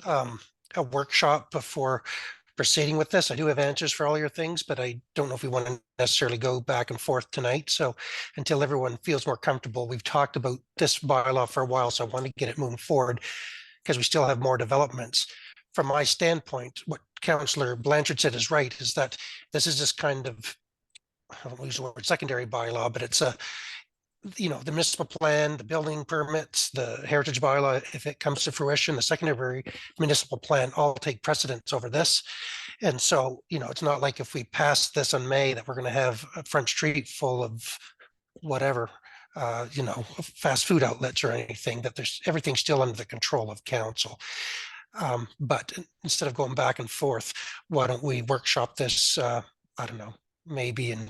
a workshop before proceeding with this. I do have answers for all your things, but I don't know if we want to necessarily go back and forth tonight. So until everyone feels more comfortable, we've talked about this bylaw for a while, so I want to get it moving forward because we still have more developments. From my standpoint, what Councillor Blanchard said is right, is that this is just kind of, I don't use the word secondary bylaw, but it's the municipal plan, the building permits, the heritage bylaw, if it comes to fruition, the secondary municipal plan all take precedence over this. And so, it's not like if we pass this in May that we're going to have a front street full of whatever, fast food outlets or anything, that everything's still under the control of council. But instead of going back and forth, why don't we workshop this, I don't know, maybe in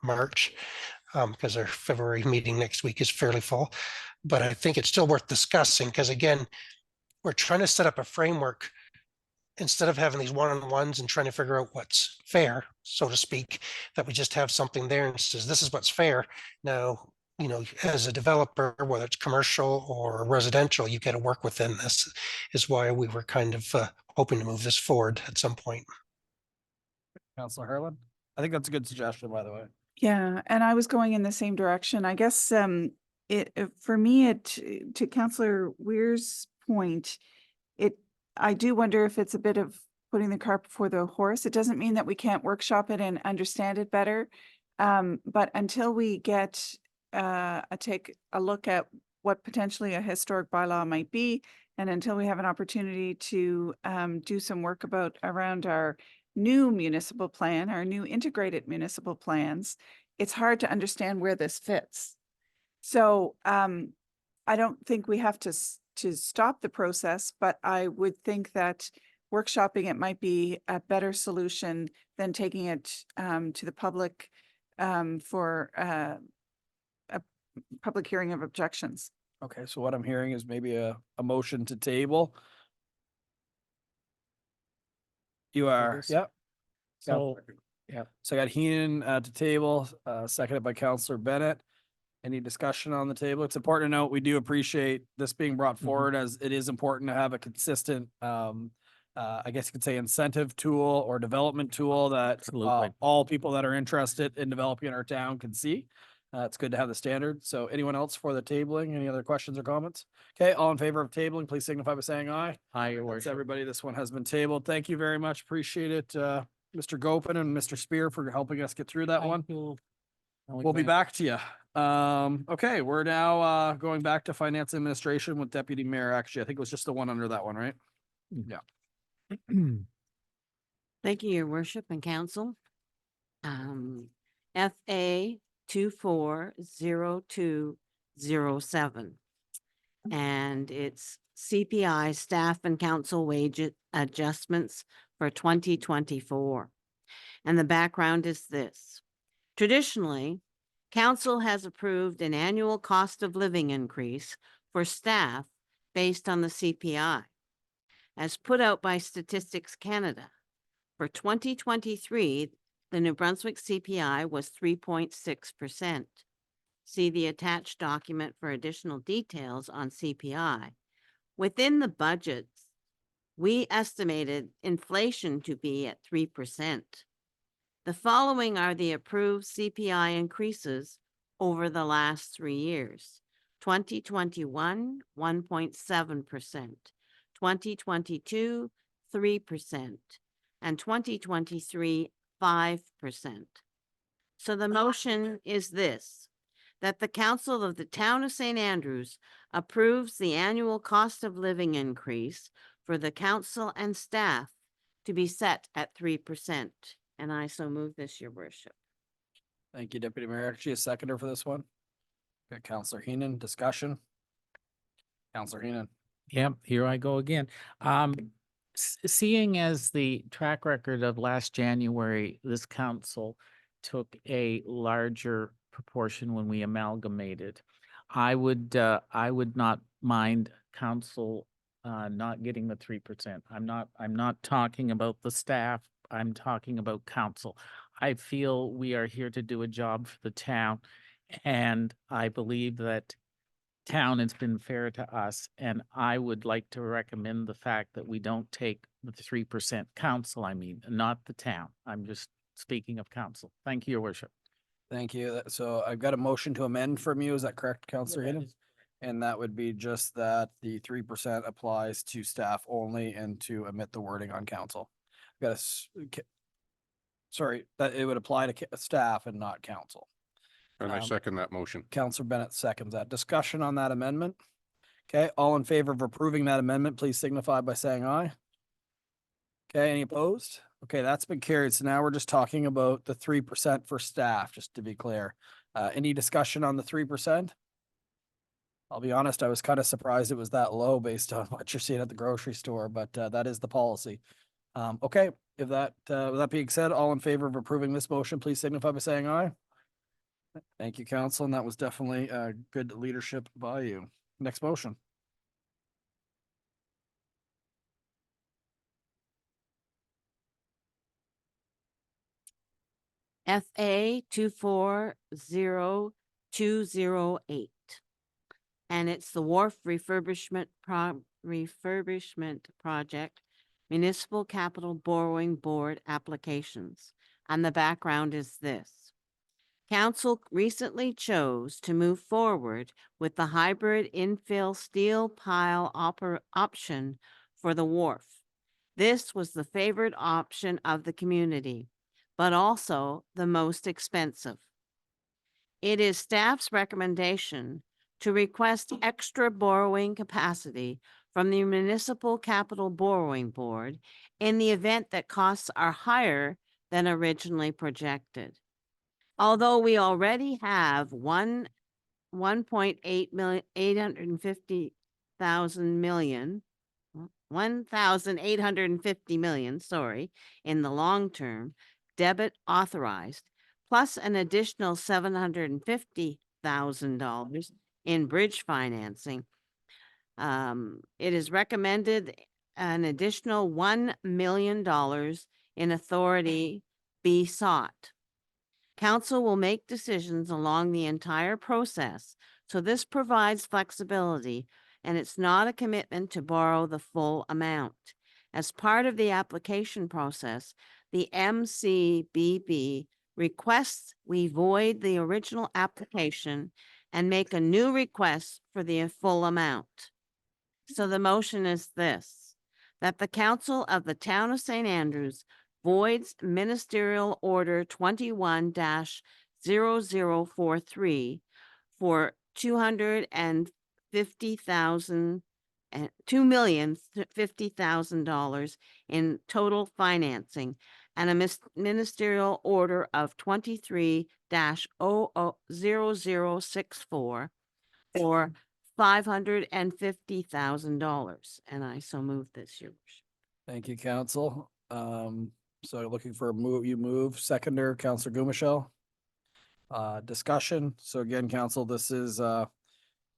March, because our February meeting next week is fairly full. But I think it's still worth discussing because, again, we're trying to set up a framework instead of having these one-on-ones and trying to figure out what's fair, so to speak, that we just have something there and says, this is what's fair. Now, as a developer, whether it's commercial or residential, you got to work within this, is why we were kind of hoping to move this forward at some point. Councilor Harlan? I think that's a good suggestion, by the way. Yeah, and I was going in the same direction. I guess for me, to Councillor Weir's point, I do wonder if it's a bit of putting the cart before the horse. It doesn't mean that we can't workshop it and understand it better. But until we get take a look at what potentially a historic bylaw might be, and until we have an opportunity to do some work around our new municipal plan, our new integrated municipal plans, it's hard to understand where this fits. So I don't think we have to stop the process, but I would think that workshopping it might be a better solution than taking it to the public for a public hearing of objections. Okay, so what I'm hearing is maybe a motion to table. You are, yep. So, yeah. So I got Heenan to table, seconded by Councillor Bennett. Any discussion on the table? It's important to note, we do appreciate this being brought forward, as it is important to have a consistent, I guess you could say, incentive tool or development tool that Absolutely. all people that are interested in developing in our town can see. It's good to have the standard. So anyone else for the tabling? Any other questions or comments? Okay, all in favor of tabling, please signify by saying aye. Aye, your That's worship. everybody. This one has been tabled. Thank you very much. Appreciate it, Mr. Gopin and Mr. Spear, for helping us get through that one. Thank you. We'll be back to you. Okay, we're now going back to finance administration with deputy mayor. Actually, I think it was just the one under that one, right? Yeah. Thank you, your worship and council. FA 240207. And it's CPI staff and council wage adjustments for 2024. And the background is this. Traditionally, council has approved an annual cost of living increase for staff based on the CPI, as put out by Statistics Canada. For 2023, the New Brunswick CPI was 3.6%. See the attached document for additional details on CPI. Within the budgets, we estimated inflation to be at 3%. The following are the approved CPI increases over the last 3 years. 2021, 1.7%, 2022, 3%, and 2023, 5%. So the motion is this, that the council of the town of St. Andrews approves the annual cost of living increase for the council and staff to be set at 3%. And I so move this, your worship. Thank you, deputy mayor. Actually, a seconder for this one. Got Counselor Heenan, discussion. Counselor Heenan. Yep, here I go again. Seeing as the track record of last January, this council took a larger proportion when we amalgamated. I would not mind council not getting the 3%. I'm not talking about the staff. I'm talking about council. I feel we are here to do a job for the town, and I believe that town has been fair to us, and I would like to recommend the fact that we don't take the 3% council, not the town. I'm just speaking of council. Thank you, your worship. Thank you. So I've got a motion to amend from you. Is that correct, Counselor Heenan? And that would be just that the 3% applies to staff only and to omit the wording on council. Got sorry, that it would apply to staff and not council. And I second that motion. Counselor Bennett seconds that. Discussion on that amendment. Okay, all in favor of approving that amendment, please signify by saying aye. Okay, any opposed? Okay, that's been carried. So now we're just talking about the 3% for staff, just to be clear. Any discussion on the 3%? I'll be honest, I was kind of surprised it was that low based on what you're seeing at the grocery store, but that is the policy. Okay, if that, with that being said, all in favor of approving this motion, please signify by saying aye. Thank you, council, and that was definitely good leadership by you. Next motion. FA 240208. And it's the Wharf Refurbishment Project, Municipal Capital Borrowing Board applications. And the background is this. Council recently chose to move forward with the hybrid infill steel pile option for the wharf. This was the favored option of the community, but also the most expensive. It is staff's recommendation to request extra borrowing capacity from the Municipal Capital Borrowing Board in the event that costs are higher than originally projected. Although we already have 1,850 million, in the long term, debit authorized, plus an additional $750,000 in bridge financing. It is recommended an additional $1 million in authority be sought. Council will make decisions along the entire process, so this provides flexibility, and it's not a commitment to borrow the full amount. As part of the application process, the MCBB requests we void the original application and make a new request for the full amount. So the motion is this, that the Council of the Town of St. Andrews voids Ministerial Order 21-0043 for $250,000 in total financing and a ministerial order of 23-0064 for $550,000. And I so move this, your worship. Thank you, council. So looking for a move, you move, seconder, Counselor Gumashell. Discussion. So again, council, this is,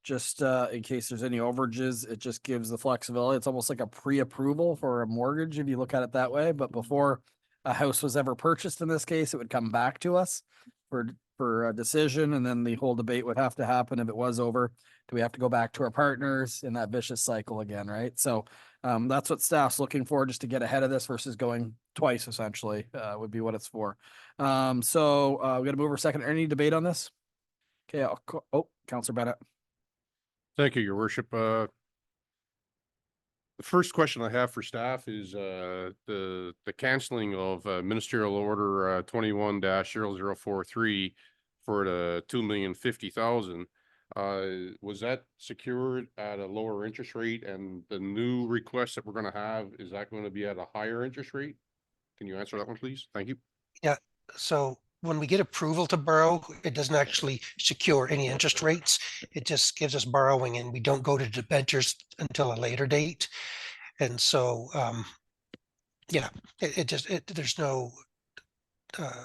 just, in case there's any overages, it just gives the flexibility. It's almost like a pre-approval for a mortgage, if you look at it that way, but before a house was ever purchased in this case, it would come back to us for a decision, and then the whole debate would have to happen if it was over. Do we have to go back to our partners in that vicious cycle again, right? So that's what staff's looking for, just to get ahead of this versus going twice, essentially, would be what it's for. We gotta move our second. Any debate on this? Okay, Counselor Bennett. Thank you, your worship. The first question I have for staff is the canceling of ministerial order 21-0043 for the $2,050,000. Was that secured at a lower interest rate, and the new request that we're going to have, is that going to be at a higher interest rate? Can you answer that one, please? Thank you. Yeah, so when we get approval to borrow, it doesn't actually secure any interest rates. It just gives us borrowing, and we don't go to debentures until a later date. And so, yeah, there's no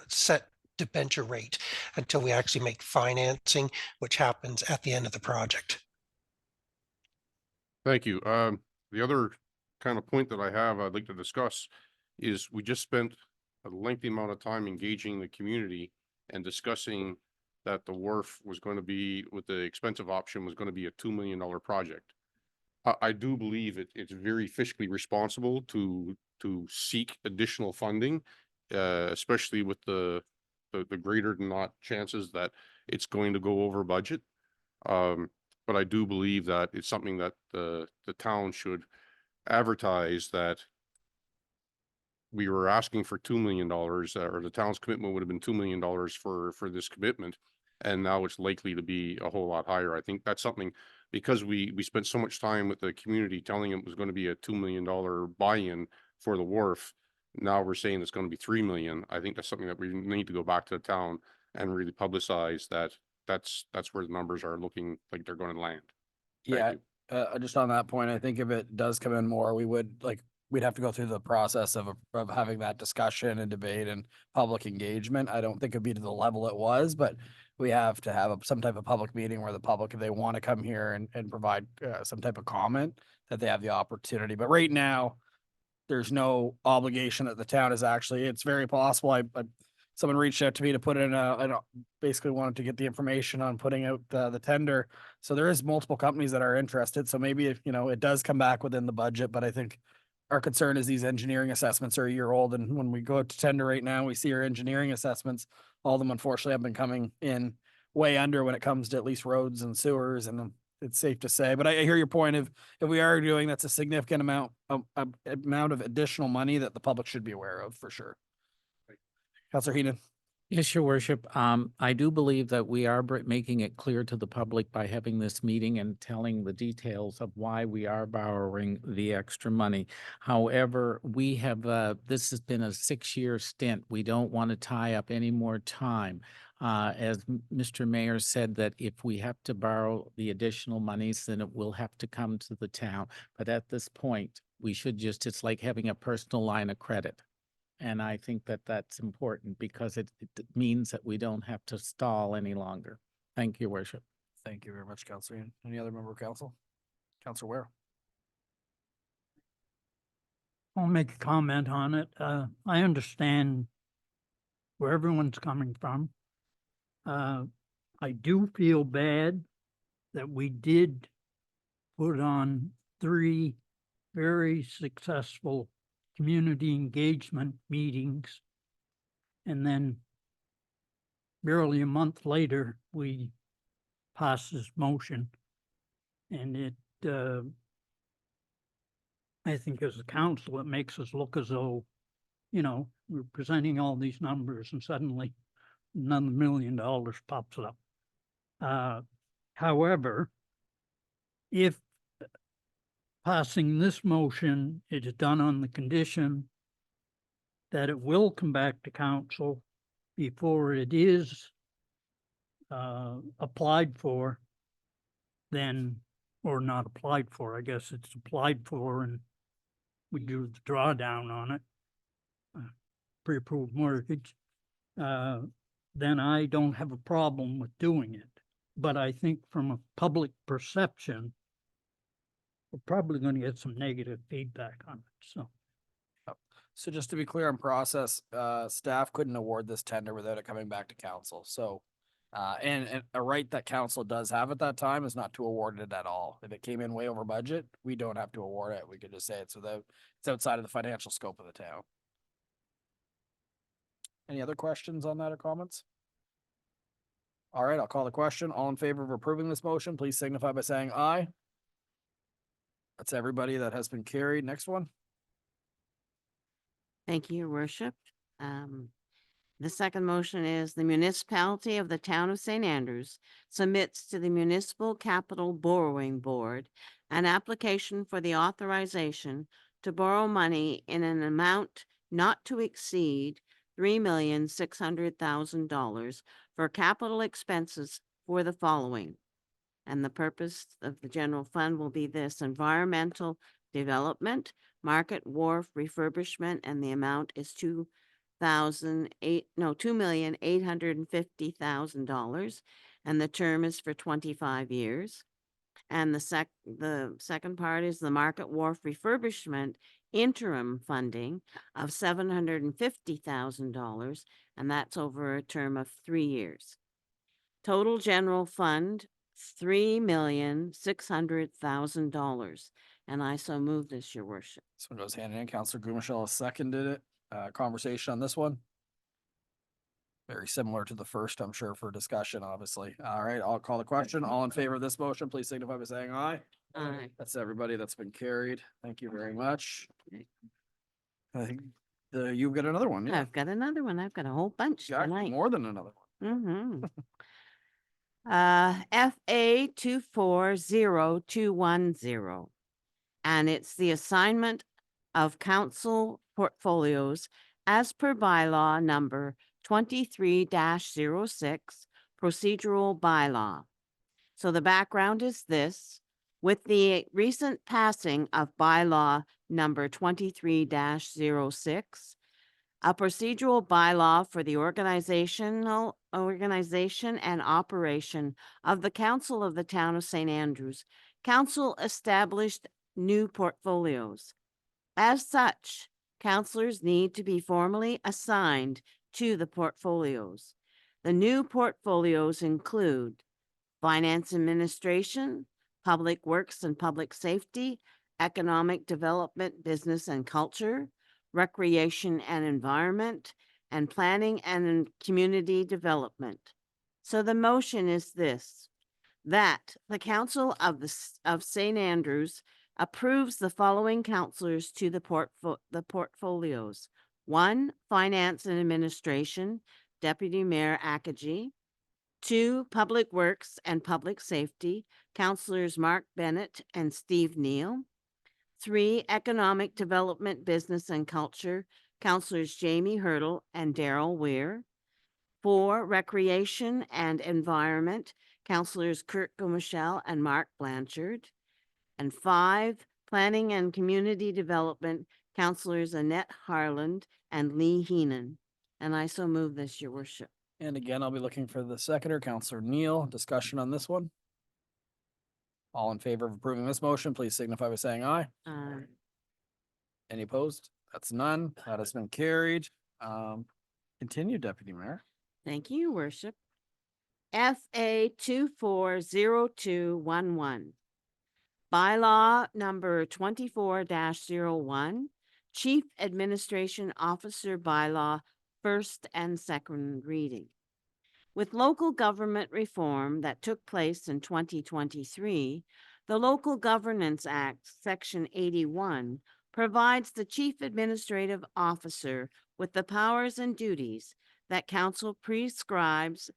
set debenture rate until we actually make financing, which happens at the end of the project. Thank you. The other kind of point that I have I'd like to discuss is we just spent a lengthy amount of time engaging the community and discussing that the Wharf was going to be, with the expensive option, was going to be a $2 million project. I do believe it's very fiscally responsible to seek additional funding, especially with the greater than not chances that it's going to go over budget. But I do believe that it's something that the town should advertise, that we were asking for $2 million, or the town's commitment would have been $2 million for this commitment, and now it's likely to be a whole lot higher. I think that's something, because we spent so much time with the community telling them it was going to be a $2 million buy-in for the Wharf. Now we're saying it's going to be $3 million. I think that's something that we need to go back to the town and really publicize that that's where the numbers are looking like they're going to land. Yeah, just on that point, I think if it does come in more, we'd have to go through the process of having that discussion and debate and public engagement. I don't think it'd be to the level it was, but we have to have some type of public meeting where the public, if they want to come here and provide some type of comment, that they have the opportunity. But right now, there's no obligation that the town is actually, it's very possible. Someone reached out to me to put in basically wanted to get the information on putting out the tender. So there is multiple companies that are interested. So maybe if, it does come back within the budget, but I think our concern is these engineering assessments are a year old. And when we go to tender right now, we see our engineering assessments, all of them unfortunately have been coming in way under when it comes to at least roads and sewers. And it's safe to say, but I hear your point. If we are doing, that's a significant amount of additional money that the public should be aware of, for sure. Councillor Heenan. Yes, your worship. I do believe that we are making it clear to the public by having this meeting and telling the details of why we are borrowing the extra money. However, we have, this has been a 6-year stint. We don't want to tie up any more time. As Mr. Mayor said, that if we have to borrow the additional monies, then it will have to come to the town. But at this point, we should it's like having a personal line of credit. And I think that that's important because it means that we don't have to stall any longer. Thank you, your worship. Thank you very much, Councillor. Any other member of council? Councillor Ware. I'll make a comment on it. I understand where everyone's coming from. I do feel bad that we did put on 3 very successful community engagement meetings, and then barely a month later, we passed this motion. And it, I think as a council, it makes us look as though, we're presenting all these numbers and suddenly another $1 million pops up. However, if passing this motion, it is done on the condition that it will come back to council before it is applied for, then, or not applied for, I guess it's applied for and we do the drawdown on it, pre-approved mortgage, then I don't have a problem with doing it. But I think from a public perception, we're probably going to get some negative feedback on it, so. So just to be clear on process, staff couldn't award this tender without it coming back to council. So, and a right that council does have at that time is not to award it at all. If it came in way over budget, we don't have to award it. We could just say it's outside of the financial scope of the town. Any other questions on that or comments? All right, I'll call the question. All in favor of approving this motion, please signify by saying aye. That's everybody that has been carried. Next one. Thank you, your worship. The second motion is the municipality of the town of St. Andrews submits to the Municipal Capital Borrowing Board an application for the authorization to borrow money in an amount not to exceed $3,600,000 for capital expenses for the following. And the purpose of the general fund will be this: environmental development, Market Wharf refurbishment, and the amount is $2,850,000, and the term is for 25 years. And the second part is the Market Wharf refurbishment interim funding of $750,000, and that's over a term of 3 years. Total general fund, $3,600,000. And I so move this, your worship. This one goes hand in hand. Councillor Gumashell has seconded it. Conversation on this one. Very similar to the first, I'm sure, for discussion, obviously. All right, I'll call the question. All in favor of this motion, please signify by saying aye. Aye. That's everybody that's been carried. Thank you very much. I think you've got another one, yeah. I've got another one. I've got a whole bunch Yeah, tonight. more than another one. Mm-hmm. FA 240210. And it's the assignment of council portfolios as per bylaw number 23-06, procedural bylaw. So the background is this: with the recent passing of bylaw number 23-06, a procedural bylaw for the organization and operation of the Council of the Town of St. Andrews, council established new portfolios. As such, councillors need to be formally assigned to the portfolios. The new portfolios include finance administration, public works and public safety, economic development, business and culture, recreation and environment, and planning and community development. So the motion is this: that the Council of St. Andrews approves the following councillors to the portfolios. 1, Finance and Administration, Deputy Mayor Akaji. 2, Public Works and Public Safety, Councillors Mark Bennett and Steve Neal. 3, Economic Development, Business and Culture, Councillors Jamie Hurdle and Daryl Weir. 4, Recreation and Environment, Councillors Kurt Gumashell and Mark Blanchard. And 5, Planning and Community Development, Councillors Annette Harland and Lee Heenan. And I so move this, your worship. And again, I'll be looking for the seconder, Councillor Neal. Discussion on this one. All in favor of approving this motion, please signify by saying aye. Any opposed? That's none. That has been carried. Continue, Deputy Mayor. Thank you, your worship. FA 240211. Bylaw number 24-01, Chief Administration Officer Bylaw, first and second reading. With local government reform that took place in 2023, the Local Governance Act, Section 81, provides the Chief Administrative Officer with the powers and duties that council prescribes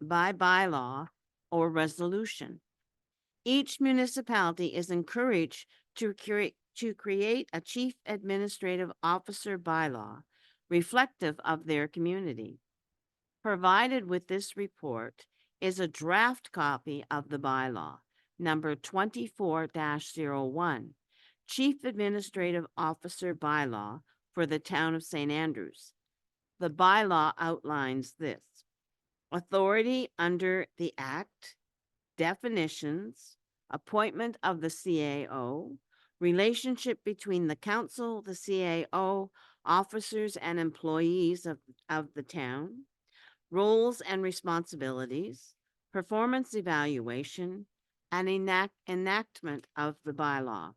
by bylaw or resolution. Each municipality is encouraged to create a chief administrative officer bylaw reflective of their community. Provided with this report is a draft copy of the bylaw, number 24-01, Chief Administrative Officer Bylaw for the Town of St. Andrews. The bylaw outlines this: authority under the Act, definitions, appointment of the CAO, relationship between the council, the CAO, officers and employees of the town, roles and responsibilities, performance evaluation, and enactment of the bylaw.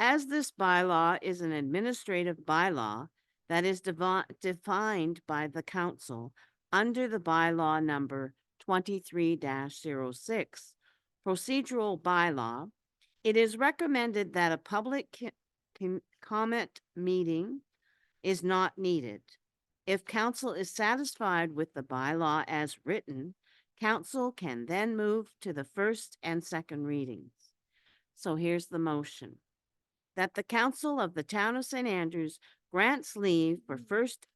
As this bylaw is an administrative bylaw that is defined by the council under the bylaw number 23-06, procedural bylaw, it is recommended that a public comment meeting is not needed. If council is satisfied with the bylaw as written, council can then move to the first and second readings. So here's the motion: that the council of the town of St. Andrews grants leave for first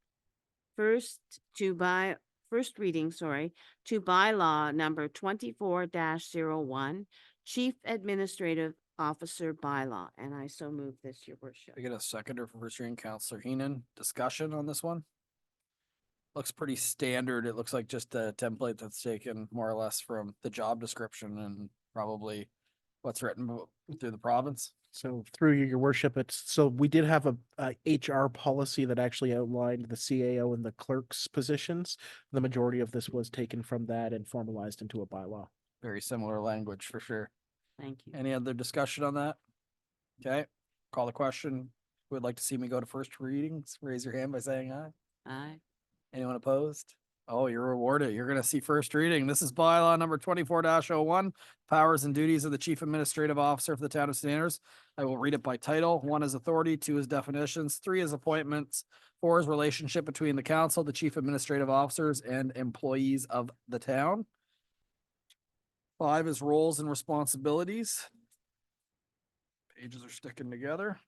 reading, to bylaw number 24-01, Chief Administrative Officer Bylaw. And I so move this, your worship. I get a seconder for first reading, Counselor Heenan. Discussion on this one? Looks pretty standard. It looks like just a template that's taken more or less from the job description and probably what's written through the province. So through you, your worship, we did have a HR policy that actually outlined the CAO and the clerk's positions. The majority of this was taken from that and formalized into a bylaw. Very similar language for sure. Thank you. Any other discussion on that? Okay, call the question. Who would like to see me go to first readings? Raise your hand by saying aye. Aye. Anyone opposed? Oh, you're rewarded. You're gonna see first reading. This is bylaw number 24-01, powers and duties of the chief administrative officer for the town of St. Andrews. I will read it by title. 1 is authority, 2 is definitions, 3 is appointments, 4 is relationship between the council, the chief administrative officers, and employees of the town. 5 is roles and responsibilities. Pages are sticking together.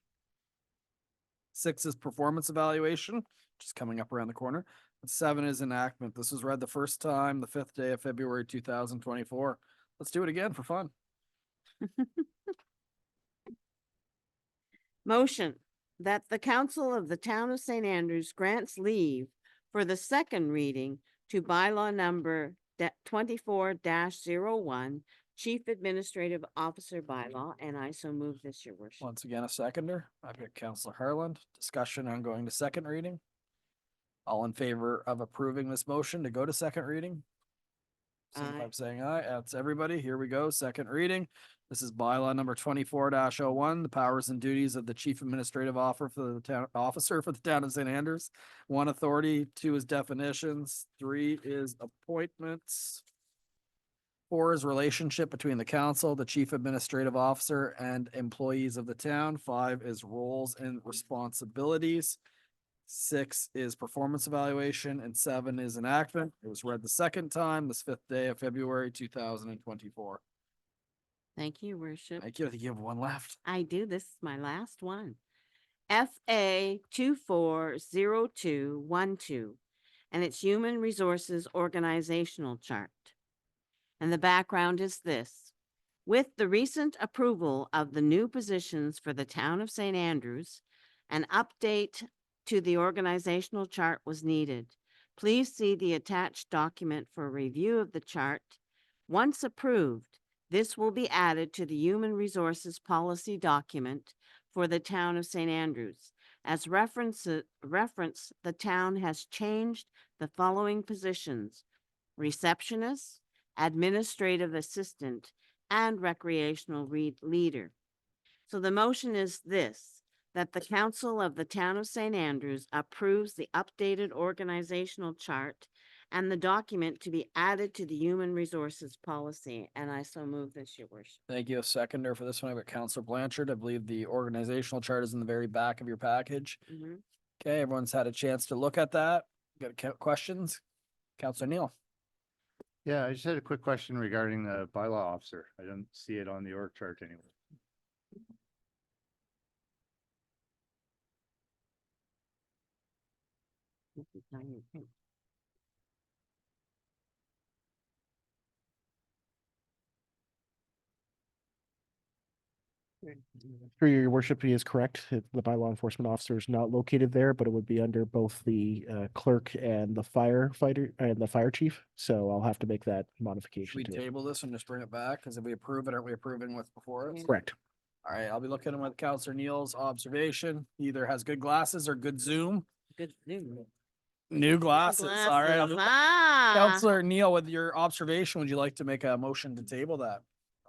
6 is performance evaluation, which is coming up around the corner. 7 is enactment. This was read the first time, the 5th day of February, 2024. Let's do it again for fun. Motion that the council of the town of St. Andrews grants leave for the second reading to bylaw number 24-01, Chief Administrative Officer Bylaw, and I so move this, your worship. Once again, a seconder. I've got Counselor Harland. Discussion on going to second reading. All in favor of approving this motion to go to second reading? Signify by Aye. saying aye. That's everybody. Here we go. Second reading. This is bylaw number 24-01, the powers and duties of the chief administrative officer for the town of St. Andrews. 1, authority, 2 is definitions, 3 is appointments. 4 is relationship between the council, the chief administrative officer, and employees of the town. 5 is roles and responsibilities. 6 is performance evaluation, and 7 is enactment. It was read the second time, this 5th day of February, 2024. Thank you, your worship. Thank you. I think you have one left. I do. This is my last one. FA 240212, and it's Human Resources Organizational Chart. And the background is this: with the recent approval of the new positions for the town of St. Andrews, an update to the organizational chart was needed. Please see the attached document for a review of the chart. Once approved, this will be added to the Human Resources Policy document for the town of St. Andrews. As reference, the town has changed the following positions: receptionist, administrative assistant, and recreational leader. So the motion is this: that the council of the town of St. Andrews approves the updated organizational chart and the document to be added to the human resources policy. And I so move this, your worship. Thank you. A seconder for this one. I've got Counselor Blanchard. I believe the organizational chart is in the very back of your package. Mhm. Okay, everyone's had a chance to look at that. Got questions? Counselor Neal. Yeah, I just had a quick question regarding the bylaw officer. I don't see it on the org chart anywhere. Through your worship, he is correct. The bylaw enforcement officer is not located there, but it would be under both the clerk and the firefighter and the fire chief. So I'll have to make that Should modification we to it. table this and just bring it back? Cause if we approve it, aren't we approving what's before us? Correct. All right, I'll be looking with Counselor Neal's observation. He either has good glasses or good Zoom. Good. New glasses. All right. Ah. Counselor Neal, with your observation, would you like to make a motion to table that?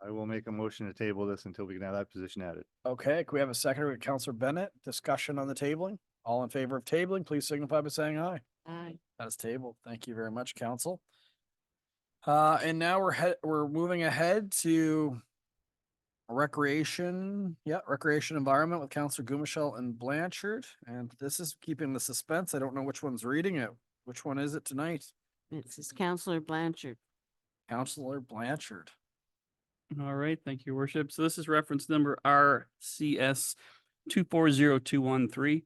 I will make a motion to table this until we can have that position added. Okay, can we have a second with Counselor Bennett? Discussion on the tabling? All in favor of tabling, please signify by saying aye. Aye. That is tabled. Thank you very much, council. And now we're moving ahead to recreation, recreation environment with Counselor Gumashell and Blanchard. And this is keeping the suspense. I don't know which one's reading it. Which one is it tonight? This is Counselor Blanchard. Counselor Blanchard. All right, thank you, worship. So this is reference number RCS 240213.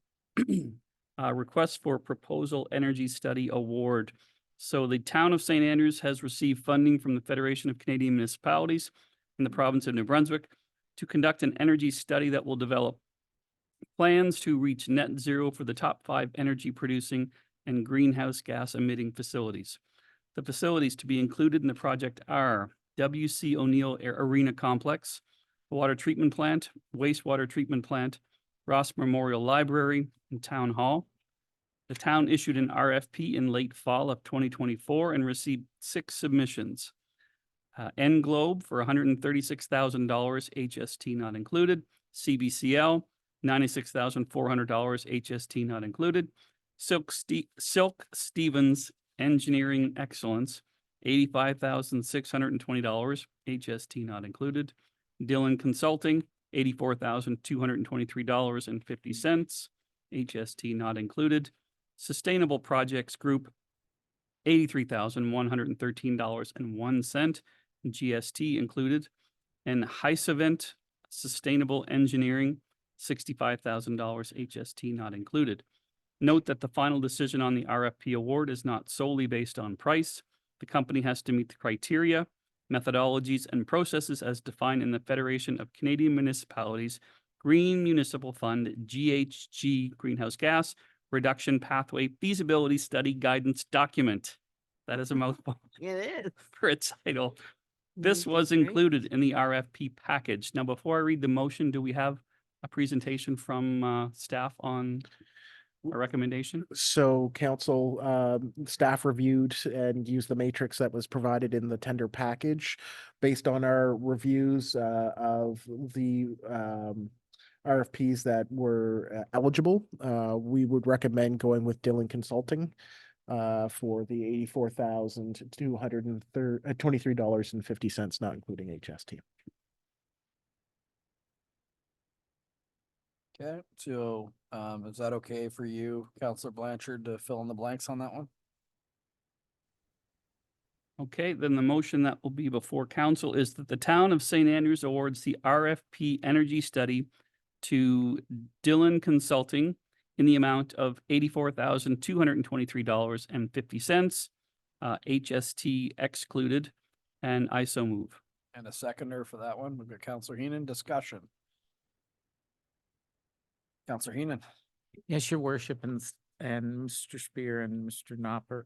Request for proposal energy study award. So the town of St. Andrews has received funding from the Federation of Canadian Municipalities in the province of New Brunswick to conduct an energy study that will develop plans to reach net zero for the top 5 energy producing and greenhouse gas emitting facilities. The facilities to be included in the project are W.C. O'Neill Arena Complex, Water Treatment Plant, Wastewater Treatment Plant, Ross Memorial Library, and Town Hall. The town issued an RFP in late fall of 2024 and received 6 submissions. Globe for $136,000, HST not included. CBCL, $96,400, HST not included. Silk Stevens Engineering Excellence, $85,620, HST not included. Dillon Consulting, $84,223.50, HST not included. Sustainable Projects Group, $83,113.01, GST included. And Heisevent Sustainable Engineering, $65,000, HST not included. Note that the final decision on the RFP award is not solely based on price. The company has to meet the criteria, methodologies, and processes as defined in the Federation of Canadian Municipalities Green Municipal Fund GHG Greenhouse Gas Reduction Pathway Feasibility Study Guidance Document. That is a mouthful It is. for its title. This was included in the RFP package. Now, before I read the motion, do we have a presentation from staff on a recommendation? So council, staff reviewed and used the matrix that was provided in the tender package. Based on our reviews of the RFPs that were eligible, we would recommend going with Dillon Consulting for the $84,223.50, not including HST. Okay, so is that okay for you, Counselor Blanchard, to fill in the blanks on that one? Okay, then the motion that will be before council is that the town of St. Andrews awards the RFP energy study to Dillon Consulting in the amount of $84,223.50, HST excluded, and I so move. And a seconder for that one. We've got Counselor Heenan. Discussion. Counselor Heenan. Yes, your worship and Mr. Spear and Mr. Knopper.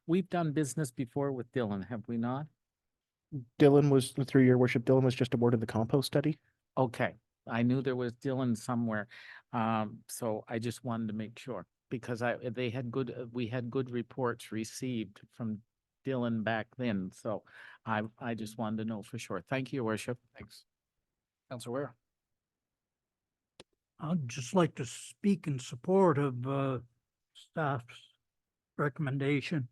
We've done business before with Dillon, have we not? Dillon was, through your worship, Dillon was just awarded the compost study. Okay, I knew there was Dillon somewhere. So I just wanted to make sure because we had good reports received from Dillon back then. So I just wanted to know for sure. Thank you, your worship. Thanks. Counselor Ware. I'd just like to speak in support of staff's recommendation.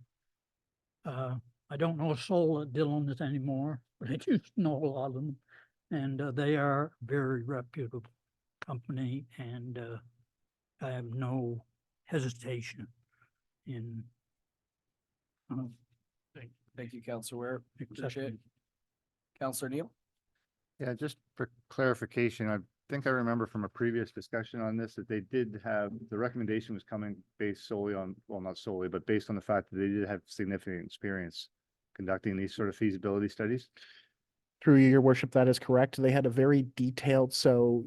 I don't know a soul at Dillon's anymore, but I used to know a lot of them. And they are a very reputable company, and I have no hesitation in Thank you, Councillor Ware. Appreciate it. Councillor Neal? Yeah, just for clarification, I think I remember from a previous discussion on this that they did have, the recommendation was coming based solely on, well, not solely, but based on the fact that they did have significant experience conducting these sort of feasibility studies. Through your worship, that is correct. They had a very detailed, so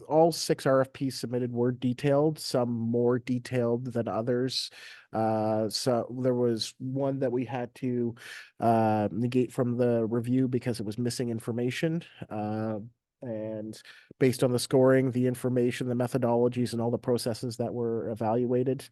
all 6 RFPs submitted were detailed, some more detailed than others. So there was one that we had to negate from the review because it was missing information. And based on the scoring, the information, the methodologies, and all the processes that were evaluated,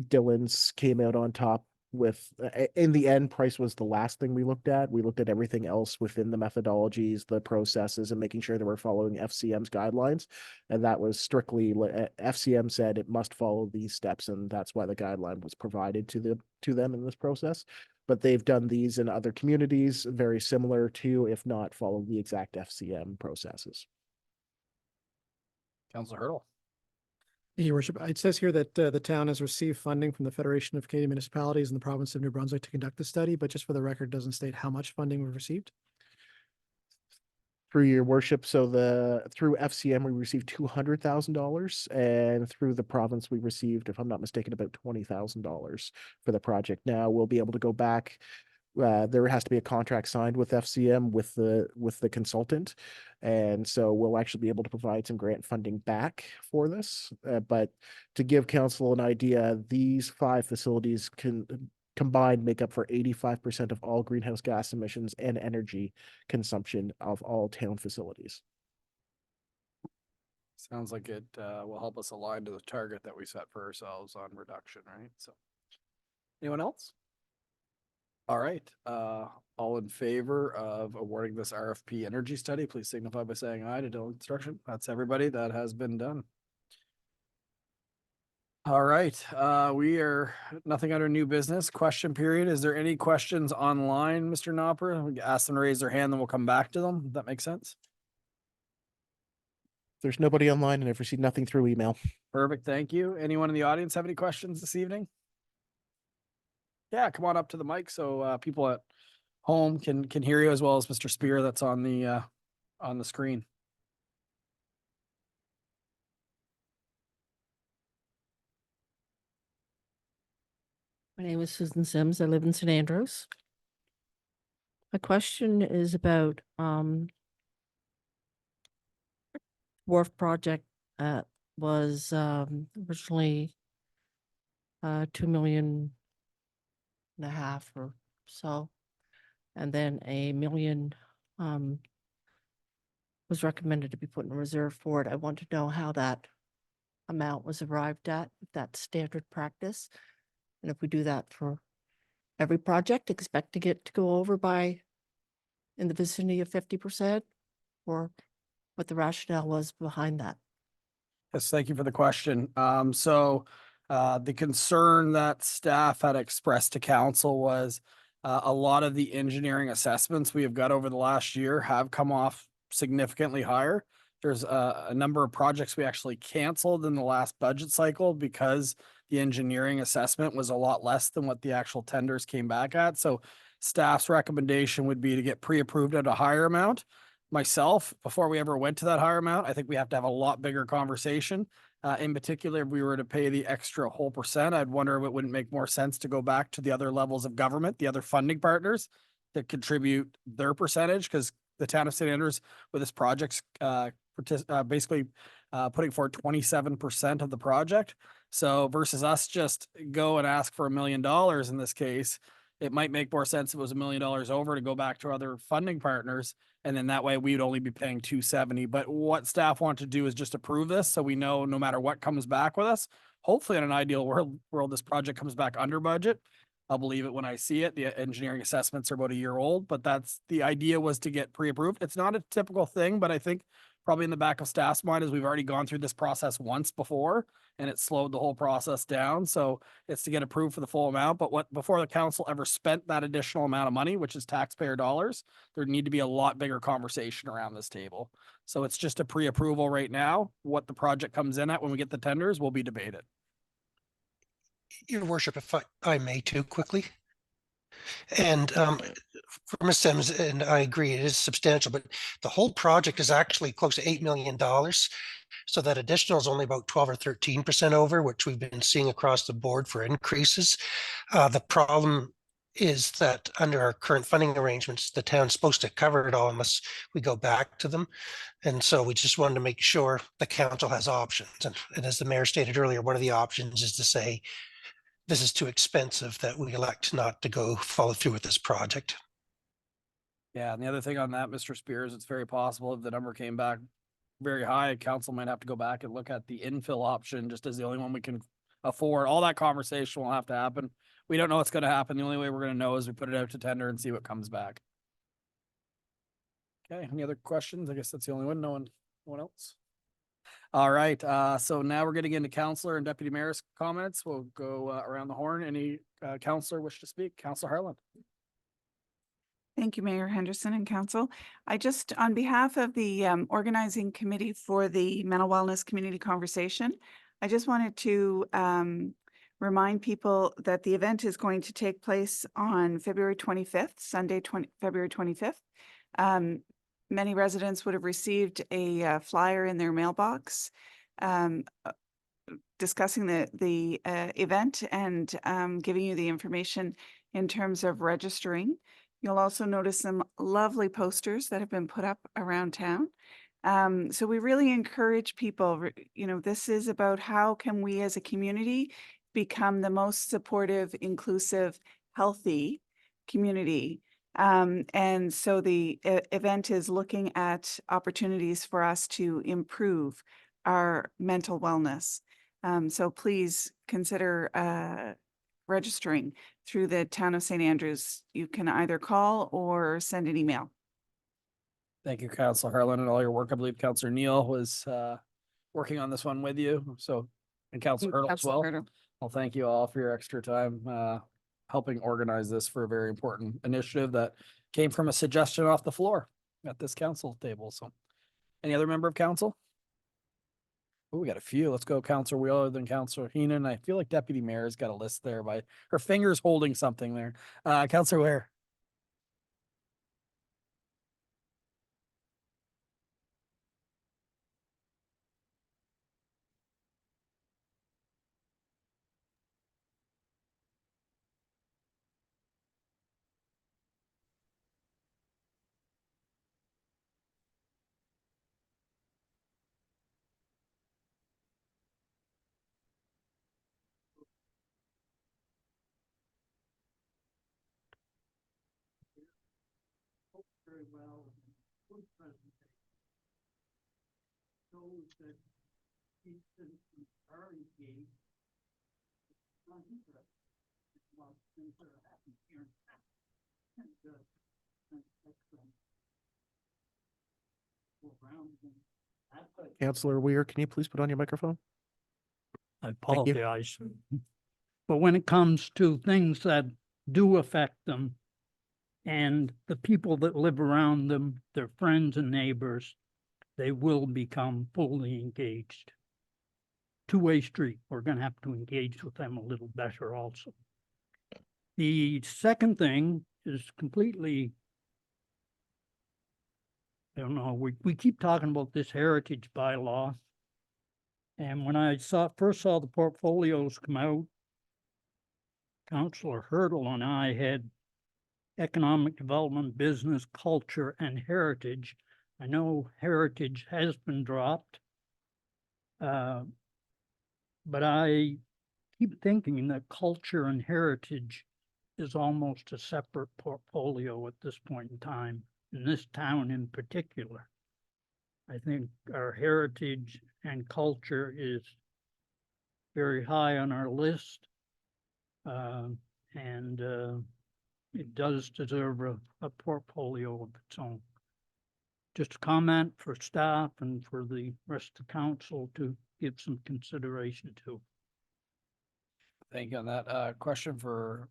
Dylan's came out on top with, in the end, price was the last thing we looked at. We looked at everything else within the methodologies, the processes, and making sure that we're following FCM's guidelines. And that was strictly, FCM said it must follow these steps, and that's why the guideline was provided to them in this process. But they've done these in other communities, very similar to, if not follow the exact FCM processes. Councillor Hurdle? Your worship, it says here that the town has received funding from the Federation of Canadian Municipalities in the province of New Brunswick to conduct the study, but just for the record, doesn't state how much funding we've received. Through your worship, so through FCM we received $200,000, and through the province we received, if I'm not mistaken, about $20,000 for the project. Now we'll be able to go back. There has to be a contract signed with FCM with the consultant, and so we'll actually be able to provide some grant funding back for this. But to give council an idea, these 5 facilities can combined make up for 85% of all greenhouse gas emissions and energy consumption of all town facilities. Sounds like it will help us align to the target that we set for ourselves on reduction, right? So, anyone else? All right, all in favor of awarding this RFP energy study, please signify by saying aye to Dylan Construction. That's everybody. That has been done. All right, we are nothing under new business. Question period. Is there any questions online, Mr. Nopper? We ask them to raise their hand, then we'll come back to them. Does that make sense? There's nobody online, and I've received nothing through email. Perfect, thank you. Anyone in the audience have any questions this evening? Yeah, come on up to the mic so people at home can hear you, as well as Mr. Spear that's on the screen. My name is Susan Sims. I live in St. Andrews. My question is about Wharf project was originally 2.5 million or so, and then $1 million was recommended to be put in reserve for it. I want to know how that amount was arrived at, if that's standard practice. And if we do that for every project, expecting it to go over by in the vicinity of 50%, or what the rationale was behind that. Yes, thank you for the question. The concern that staff had expressed to council was a lot of the engineering assessments we have got over the last year have come off significantly higher. There's a number of projects we actually canceled in the last budget cycle because the engineering assessment was a lot less than what the actual tenders came back at. So staff's recommendation would be to get pre-approved at a higher amount. Myself, before we ever went to that higher amount, I think we have to have a lot bigger conversation. In particular, if we were to pay the extra whole percent, I'd wonder if it wouldn't make more sense to go back to the other levels of government, the other funding partners that contribute their percentage, because the town of St. Andrews with this project's basically putting forward 27% of the project. So versus us just go and ask for $1 million in this case, it might make more sense if it was $1 million over to go back to other funding partners. And then that way we'd only be paying 270. But what staff want to do is just approve this. So we know no matter what comes back with us, hopefully in an ideal world, this project comes back under budget. I'll believe it when I see it. The engineering assessments are about a year old, but that's the idea, was to get pre-approved. It's not a typical thing, but I think probably in the back of staff's mind is we've already gone through this process once before and it slowed the whole process down. So it's to get approved for the full amount. But before the council ever spent that additional amount of money, which is taxpayer dollars, there need to be a lot bigger conversation around this table. So it's just a pre-approval right now. What the project comes in at when we get the tenders will be debated. Your worship, if I may too quickly. And for Ms. Sims, and I agree, it is substantial, but the whole project is actually close to $8 million. So that additional is only about 12 or 13% over, which we've been seeing across the board for increases. The problem is that under our current funding arrangements, the town's supposed to cover it all unless we go back to them. And so we just wanted to make sure the council has options. And as the mayor stated earlier, one of the options is to say, this is too expensive, that we elect not to go follow through with this project. Yeah, and the other thing on that, Mr. Spears, it's very possible if the number came back very high, council might have to go back and look at the infill option just as the only one we can afford. All that conversation will have to happen. We don't know what's gonna happen. The only way we're gonna know is we put it out to tender and see what comes back. Okay, any other questions? I guess that's the only one. No one else? All right, so now we're getting into councillor and deputy mayor's comments. We'll go around the horn. Any councillor wish to speak? Councillor Harlan. Thank you, Mayor Henderson and Council. I just, on behalf of the organizing committee for the Mental Wellness Community Conversation, I just wanted to remind people that the event is going to take place on February 25th, Sunday, February 25th. Many residents would have received a flyer in their mailbox discussing the event and giving you the information in terms of registering. You'll also notice some lovely posters that have been put up around town. So we really encourage people, this is about how can we as a community become the most supportive, inclusive, healthy community. And so the event is looking at opportunities for us to improve our mental wellness. So please consider registering through the town of St. Andrews. You can either call or send an email. Thank you, Councillor Harlan, and all your work. I believe Councillor Neal was working on this one with you. So, and Councillor Hurdle as well. Well, thank you all for your extra time helping organize this for a very important initiative that came from a suggestion off the floor at this council table. So, any other member of council? Oh, we got a few. Let's go Councillor Wheeler, then Councillor Heenan. I feel like Deputy Mayor's got a list there by her fingers holding something there. Councillor Ware. Very well. Good presentation. Shows that these citizens are engaged. It's not interesting. It's about things that are happening here in town. And excellent. Around them. Councillor Weir, can you please put on your microphone? I Thank you. apologize. But when it comes to things that do affect them and the people that live around them, their friends and neighbors, they will become fully engaged. Two-way street. We're going to have to engage with them a little better also. The second thing is completely, I don't know, we keep talking about this heritage bylaw. And when I first saw the portfolios come out, Councillor Hurdle and I had economic development, business, culture, and heritage. I know heritage has been dropped. But I keep thinking that culture and heritage is almost a separate portfolio at this point in time, in this town in particular. I think our heritage and culture is very high on our list. And it does deserve a portfolio of its own. Just a comment for staff and for the rest of the council to give some consideration to. Thank you on that. Question for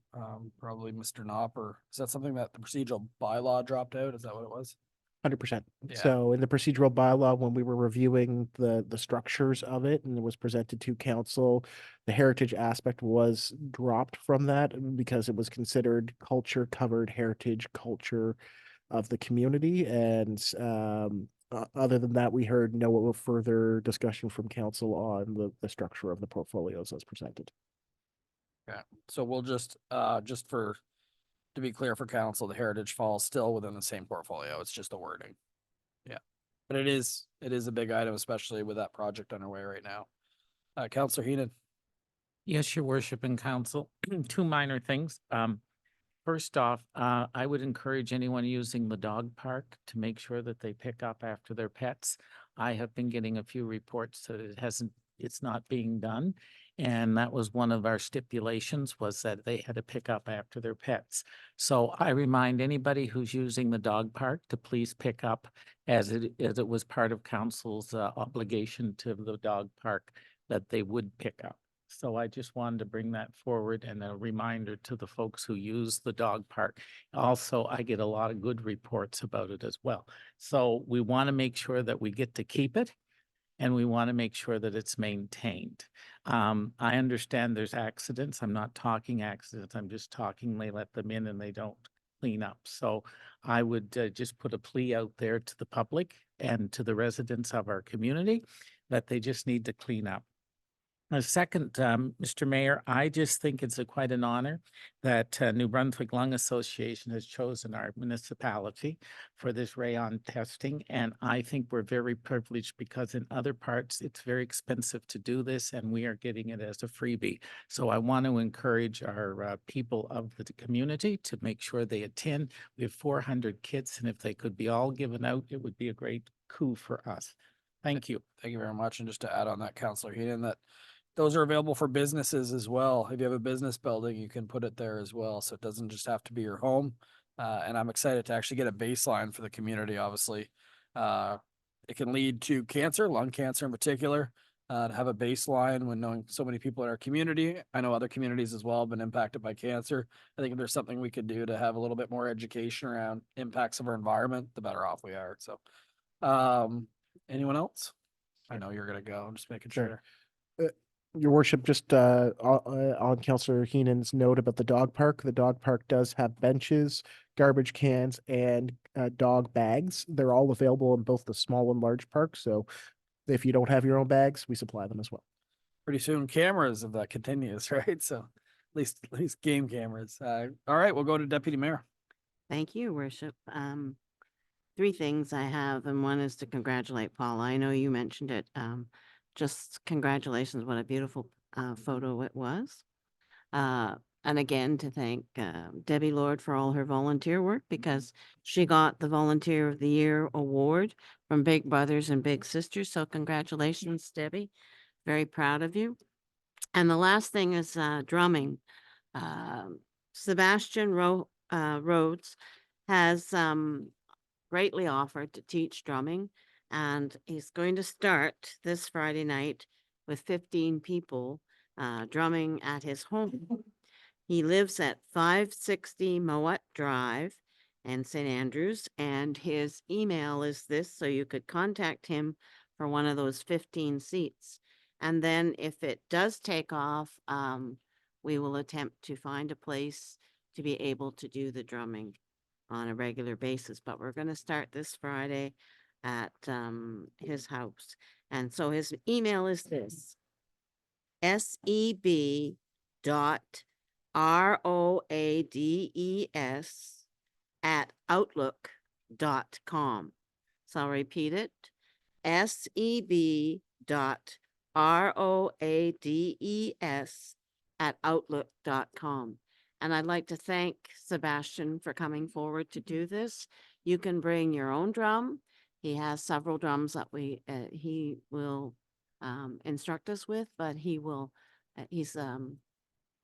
probably Mr. Knopper. Is that something that the procedural bylaw dropped out? Is that what it was? 100%. Yeah. So in the procedural bylaw, when we were reviewing the structures of it and it was presented to council, the heritage aspect was dropped from that because it was considered culture covered heritage culture of the community. And other than that, we heard no further discussion from council on the structure of the portfolios as presented. Yeah, so we'll just for, to be clear for council, the heritage falls still within the same portfolio. It's just the wording. Yeah, but it is a big item, especially with that project underway right now. Councillor Heenan. Yes, your worship and council, two minor things. First off, I would encourage anyone using the dog park to make sure that they pick up after their pets. I have been getting a few reports that it's not being done. And that was one of our stipulations, was that they had to pick up after their pets. So I remind anybody who's using the dog park to please pick up, as it was part of council's obligation to the dog park, that they would pick up. So I just wanted to bring that forward, and a reminder to the folks who use the dog park. Also, I get a lot of good reports about it as well. So we want to make sure that we get to keep it, and we want to make sure that it's maintained. I understand there's accidents. I'm not talking accidents. I'm just talking they let them in and they don't clean up. So I would just put a plea out there to the public and to the residents of our community that they just need to clean up. Second, Mr. Mayor, I just think it's quite an honor that New Brunswick Lung Association has chosen our municipality for this rayon testing. And I think we're very privileged because in other parts, it's very expensive to do this, and we are getting it as a freebie. So I want to encourage our people of the community to make sure they attend. We have 400 kits, and if they could be all given out, it would be a great coup for us. Thank you. Thank you very much. And just to add on that, Councillor Heenan, that those are available for businesses as well. If you have a business building, you can put it there as well. So it doesn't just have to be your home. And I'm excited to actually get a baseline for the community, obviously. It can lead to cancer, lung cancer in particular, to have a baseline when knowing so many people in our community. I know other communities as well have been impacted by cancer. I think if there's something we could do to have a little bit more education around impacts of our environment, the better off we are. So, anyone else? I know you're going to go. I'm just making Sure. sure. Your worship, just on Councillor Heenan's note about the dog park does have benches, garbage cans, and dog bags. They're all available in both the small and large parks. So if you don't have your own bags, we supply them as well. Pretty soon cameras if that continues, right? So at least game cameras. All right, we'll go to Deputy Mayor. Thank you, Worship. Three things I have, and one is to congratulate Paula. I know you mentioned it. Just congratulations, what a beautiful photo it was. And again, to thank Debbie Lord for all her volunteer work, because she got the Volunteer of the Year award from Big Brothers and Big Sisters. So congratulations, Debbie. Very proud of you. And the last thing is drumming. Sebastian Rhodes has greatly offered to teach drumming, and he's going to start this Friday night with 15 people drumming at his home. He lives at 560 Mowat Drive in St. Andrews, and his email is this, so you could contact him for one of those 15 seats. And then if it does take off, we will attempt to find a place to be able to do the drumming on a regular basis. But we're going to start this Friday at his house. And so his email is this: seb.roades@outlook.com. So I'll repeat it: seb.roades@outlook.com. And I'd like to thank Sebastian for coming forward to do this. You can bring your own drum. He has several drums that he will instruct us with, but he's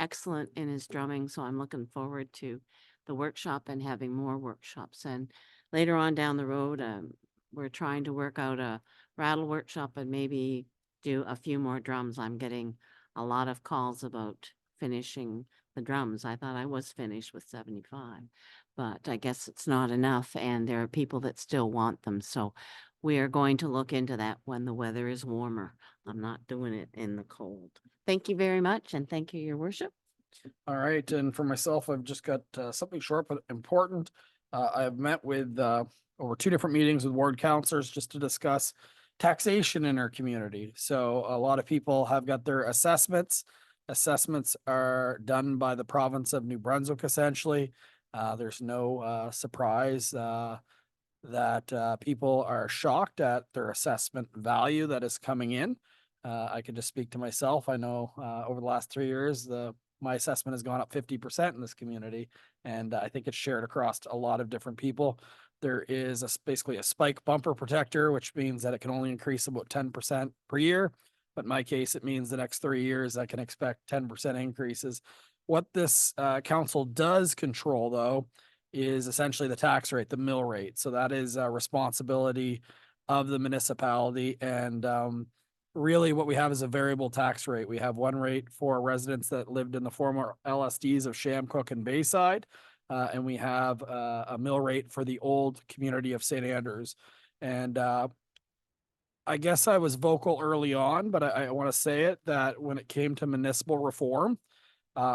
excellent in his drumming. So I'm looking forward to the workshop and having more workshops. And later on down the road, we're trying to work out a rattle workshop and maybe do a few more drums. I'm getting a lot of calls about finishing the drums. I thought I was finished with 75, but I guess it's not enough and there are people that still want them. So we are going to look into that when the weather is warmer. I'm not doing it in the cold. Thank you very much and thank you, Your Worship. All right, and for myself, I've just got something short but important. I've met with over 2 different meetings with ward councilors just to discuss taxation in our community. So a lot of people have got their assessments. Assessments are done by the province of New Brunswick, essentially. There's no surprise that people are shocked at their assessment value that is coming in. I can just speak to myself. I know over the last 3 years, my assessment has gone up 50% in this community, and I think it's shared across a lot of different people. There is basically a spike bumper protector, which means that it can only increase about 10% per year. But in my case, it means the next 3 years, I can expect 10% increases. What this council does control, though, is essentially the tax rate, the mill rate. So that is a responsibility of the municipality. And really what we have is a variable tax rate. We have one rate for residents that lived in the former LSDs of Shamcook and Bayside. And we have a mill rate for the old community of St. Andrews. And I guess I was vocal early on, but I want to say it that when it came to municipal reform,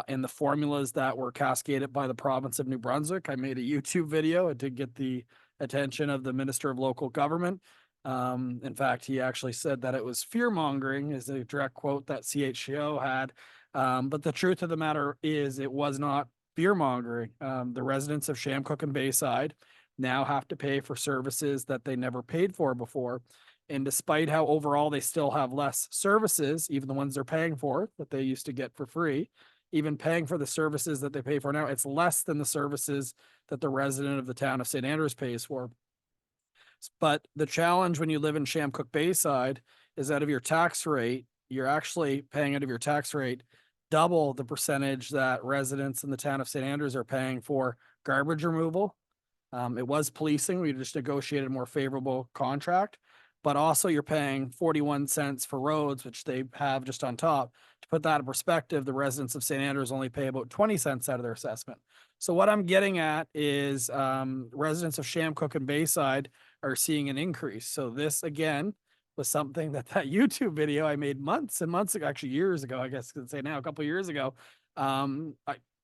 and the formulas that were cascaded by the province of New Brunswick, I made a YouTube video. It did get the attention of the Minister of Local Government. In fact, he actually said that it was fear mongering, is a direct quote that CHCO had. But the truth of the matter is it was not fear mongering. The residents of Shamcook and Bayside now have to pay for services that they never paid for before. And despite how overall they still have less services, even the ones they're paying for that they used to get for free, even paying for the services that they pay for now, it's less than the services that the resident of the town of St. Andrews pays for. But the challenge when you live in Shamcook Bayside is out of your tax rate, you're actually paying out of your tax rate double the percentage that residents in the town of St. Andrews are paying for garbage removal. It was policing. We just negotiated a more favorable contract, but also you're paying 41 cents for roads, which they have just on top. To put that in perspective, the residents of St. Andrews only pay about 20 cents out of their assessment. So what I'm getting at is residents of Shamcook and Bayside are seeing an increase. So this again was something that YouTube video I made months and months ago, actually years ago, I guess I could say now, a couple of years ago,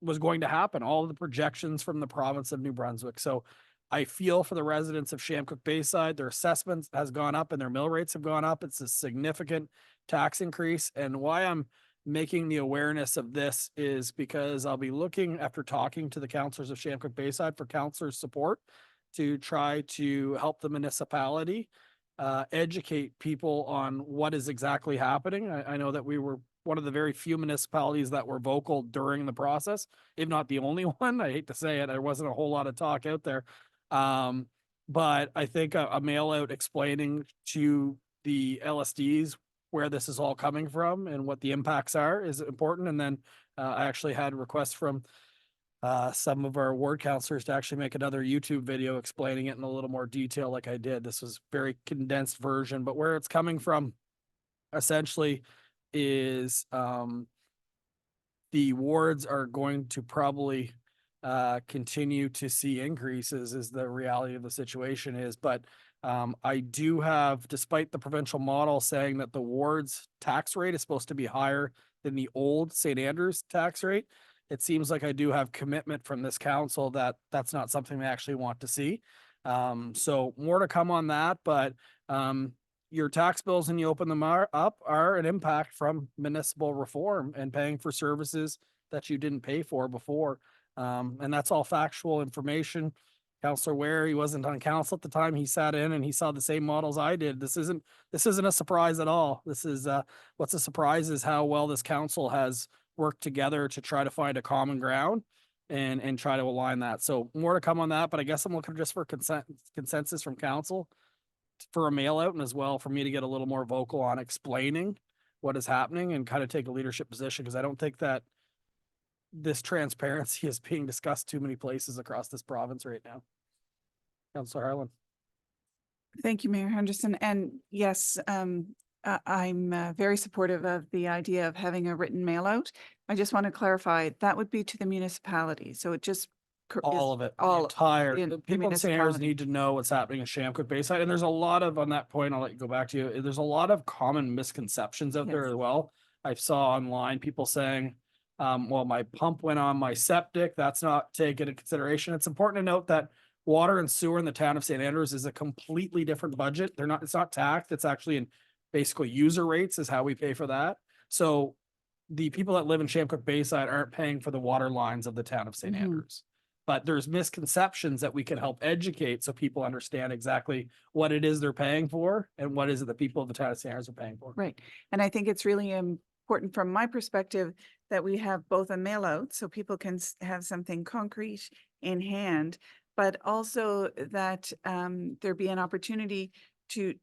was going to happen. All of the projections from the province of New Brunswick. So I feel for the residents of Shamcook Bayside, their assessments has gone up and their mill rates have gone up. It's a significant tax increase. And why I'm making the awareness of this is because I'll be looking after talking to the councillors of Shamcook Bayside for councillors' support to try to help the municipality educate people on what is exactly happening. I know that we were one of the very few municipalities that were vocal during the process, if not the only one. I hate to say it, there wasn't a whole lot of talk out there. But I think a mail out explaining to the LSDs where this is all coming from and what the impacts are is important. And then I actually had requests from some of our ward councillors to actually make another YouTube video explaining it in a little more detail like I did. This was very condensed version, but where it's coming from essentially is the wards are going to probably continue to see increases is the reality of the situation is. But I do have, despite the provincial model saying that the ward's tax rate is supposed to be higher than the old St. Andrews tax rate, it seems like I do have commitment from this council that that's not something they actually want to see. So more to come on that, but your tax bills when you open them up are an impact from municipal reform and paying for services that you didn't pay for before. And that's all factual information. Councillor Ware, he wasn't on council at the time. He sat in and he saw the same models I did. This isn't a surprise at all. This is what's a surprise is how well this council has worked together to try to find a common ground and try to align that. So more to come on that, but I guess I'm looking just for consensus from council for a mail out and as well for me to get a little more vocal on explaining what is happening and kind of take a leadership position, because I don't think that this transparency is being discussed too many places across this province right now. Councillor Harlan. Thank you, Mayor Henderson. And yes, I'm very supportive of the idea of having a written mail out. I just want to clarify that would be to the municipality. So it just All of it, the all entire, in the the people in St. Andrews municipality. need to know what's happening in Shamcook Bayside, and there's a lot of, on that point, I'll let you go back to you, there's a lot of common misconceptions out there Yes. as well. I saw online people saying, well, my pump went on my septic, that's not taken into consideration. It's important to note that water and sewer in the town of St. Andrews is a completely different budget. They're not, it's not taxed, it's actually in basically user rates is how we pay for that. So the people that live in Shamcook Bayside aren't paying for the water lines of the town of St. Mhm. Andrews. But there's misconceptions that we can help educate so people understand exactly what it is they're paying for and what is it the people of the town of St. Andrews are paying for. Right. And I think it's really important from my perspective that we have both a mail out so people can have something concrete in hand, but also that there be an opportunity to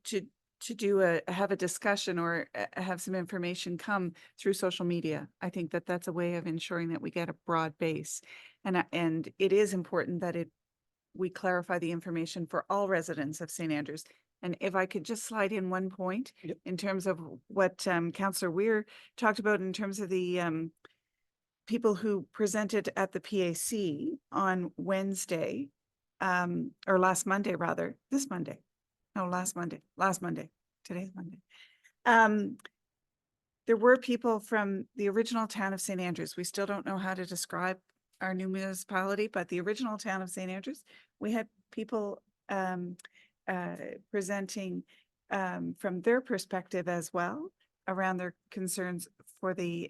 have a discussion or have some information come through social media. I think that that's a way of ensuring that we get a broad base. And it is important that we clarify the information for all residents of St. Andrews. And if I could just slide in one point in terms of what Councillor Weir talked about in terms of the people who presented at the PAC on Wednesday, or last Monday rather, this Monday. No, last Monday, today's Monday. There were people from the original town of St. Andrews. We still don't know how to describe our new municipality, but the original town of St. Andrews, we had people presenting from their perspective as well around their concerns for the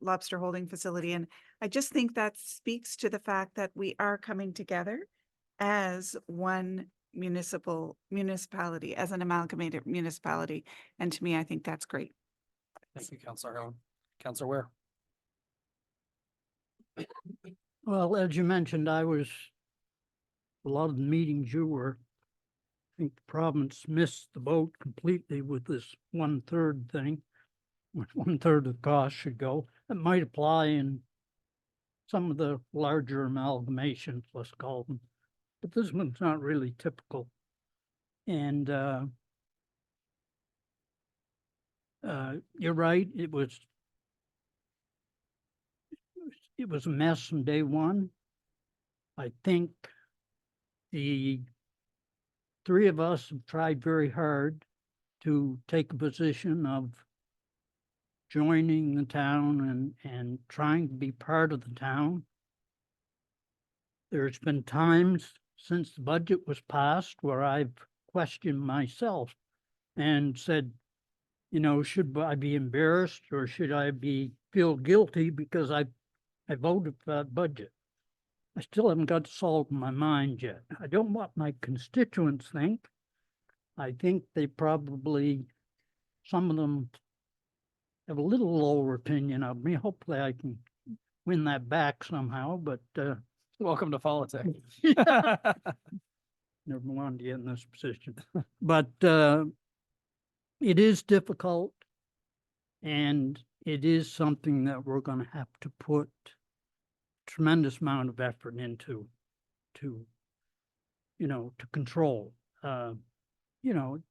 lobster holding facility. And I just think that speaks to the fact that we are coming together as one municipality, as an amalgamated municipality. And to me, I think that's great. Thank you, Councillor Helen. Councillor Ware. Well, as you mentioned, a lot of the meetings you were, I think the province missed the boat completely with this 1/3 thing. 1/3 of the cost should go. It might apply in some of the larger amalgamations, let's call them. But this one's not really typical. And you're right, it was a mess from day one. I think the three of us have tried very hard to take a position of joining the town and trying to be part of the town. There's been times since the budget was passed where I've questioned myself and said, you know, should I be embarrassed or should I feel guilty because I voted for that budget? I still haven't got the salt in my mind yet. I don't know what my constituents think. I think they probably, some of them have a little lower opinion of me. Hopefully I can win that back somehow, but Welcome to politics. never wanted to get in this position. But it is difficult, and it is something that we're going to have to put tremendous amount of effort into to control.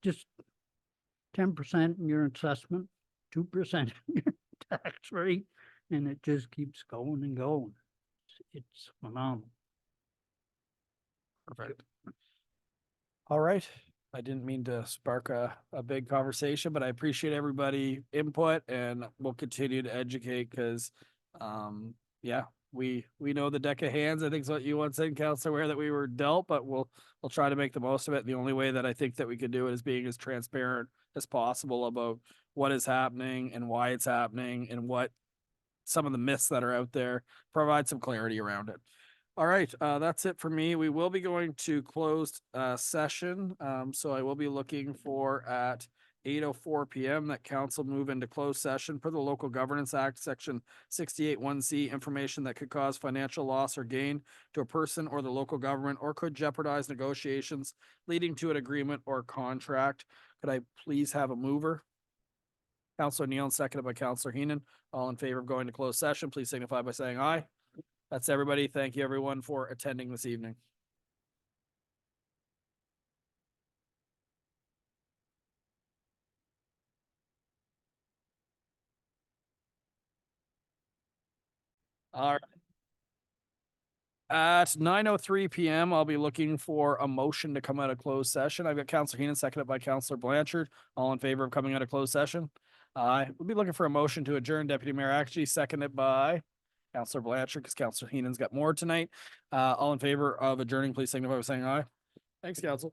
Just 10% in your assessment, 2% in your tax rate, and it just keeps going and going. It's phenomenal. Perfect. All right. I didn't mean to spark a big conversation, but I appreciate everybody input and we'll continue to educate because, yeah, we know the deck of hands. I think is what you once said, Councilor Ware, that we were dealt, but we'll try to make the most of it. The only way that I think that we could do it is being as transparent as possible about what is happening and why it's happening and what some of the myths that are out there, provide some clarity around it. All right, that's it for me. We will be going to closed session. So I will be looking for at 8:04 PM that council move into closed session per the Local Governance Act, section 68(1)(c), information that could cause financial loss or gain to a person or the local government or could jeopardize negotiations leading to an agreement or contract. Could I please have a mover? Councilor Neal, seconded by Councilor Heenan. All in favor of going to closed session, please signify by saying aye. That's everybody. Thank you, everyone, for attending this evening. All right. At 9:03 PM, I'll be looking for a motion to come out of closed session. I've got Counselor Heenan, seconded by Counselor Blanchard. All in favor of coming out of closed session? Aye. We'll be looking for a motion to adjourn. Deputy Mayor Akji, seconded by Counselor Blanchard, because Counselor Heenan's got more tonight. All in favor of adjourning, please signify by saying aye. Thanks, Council.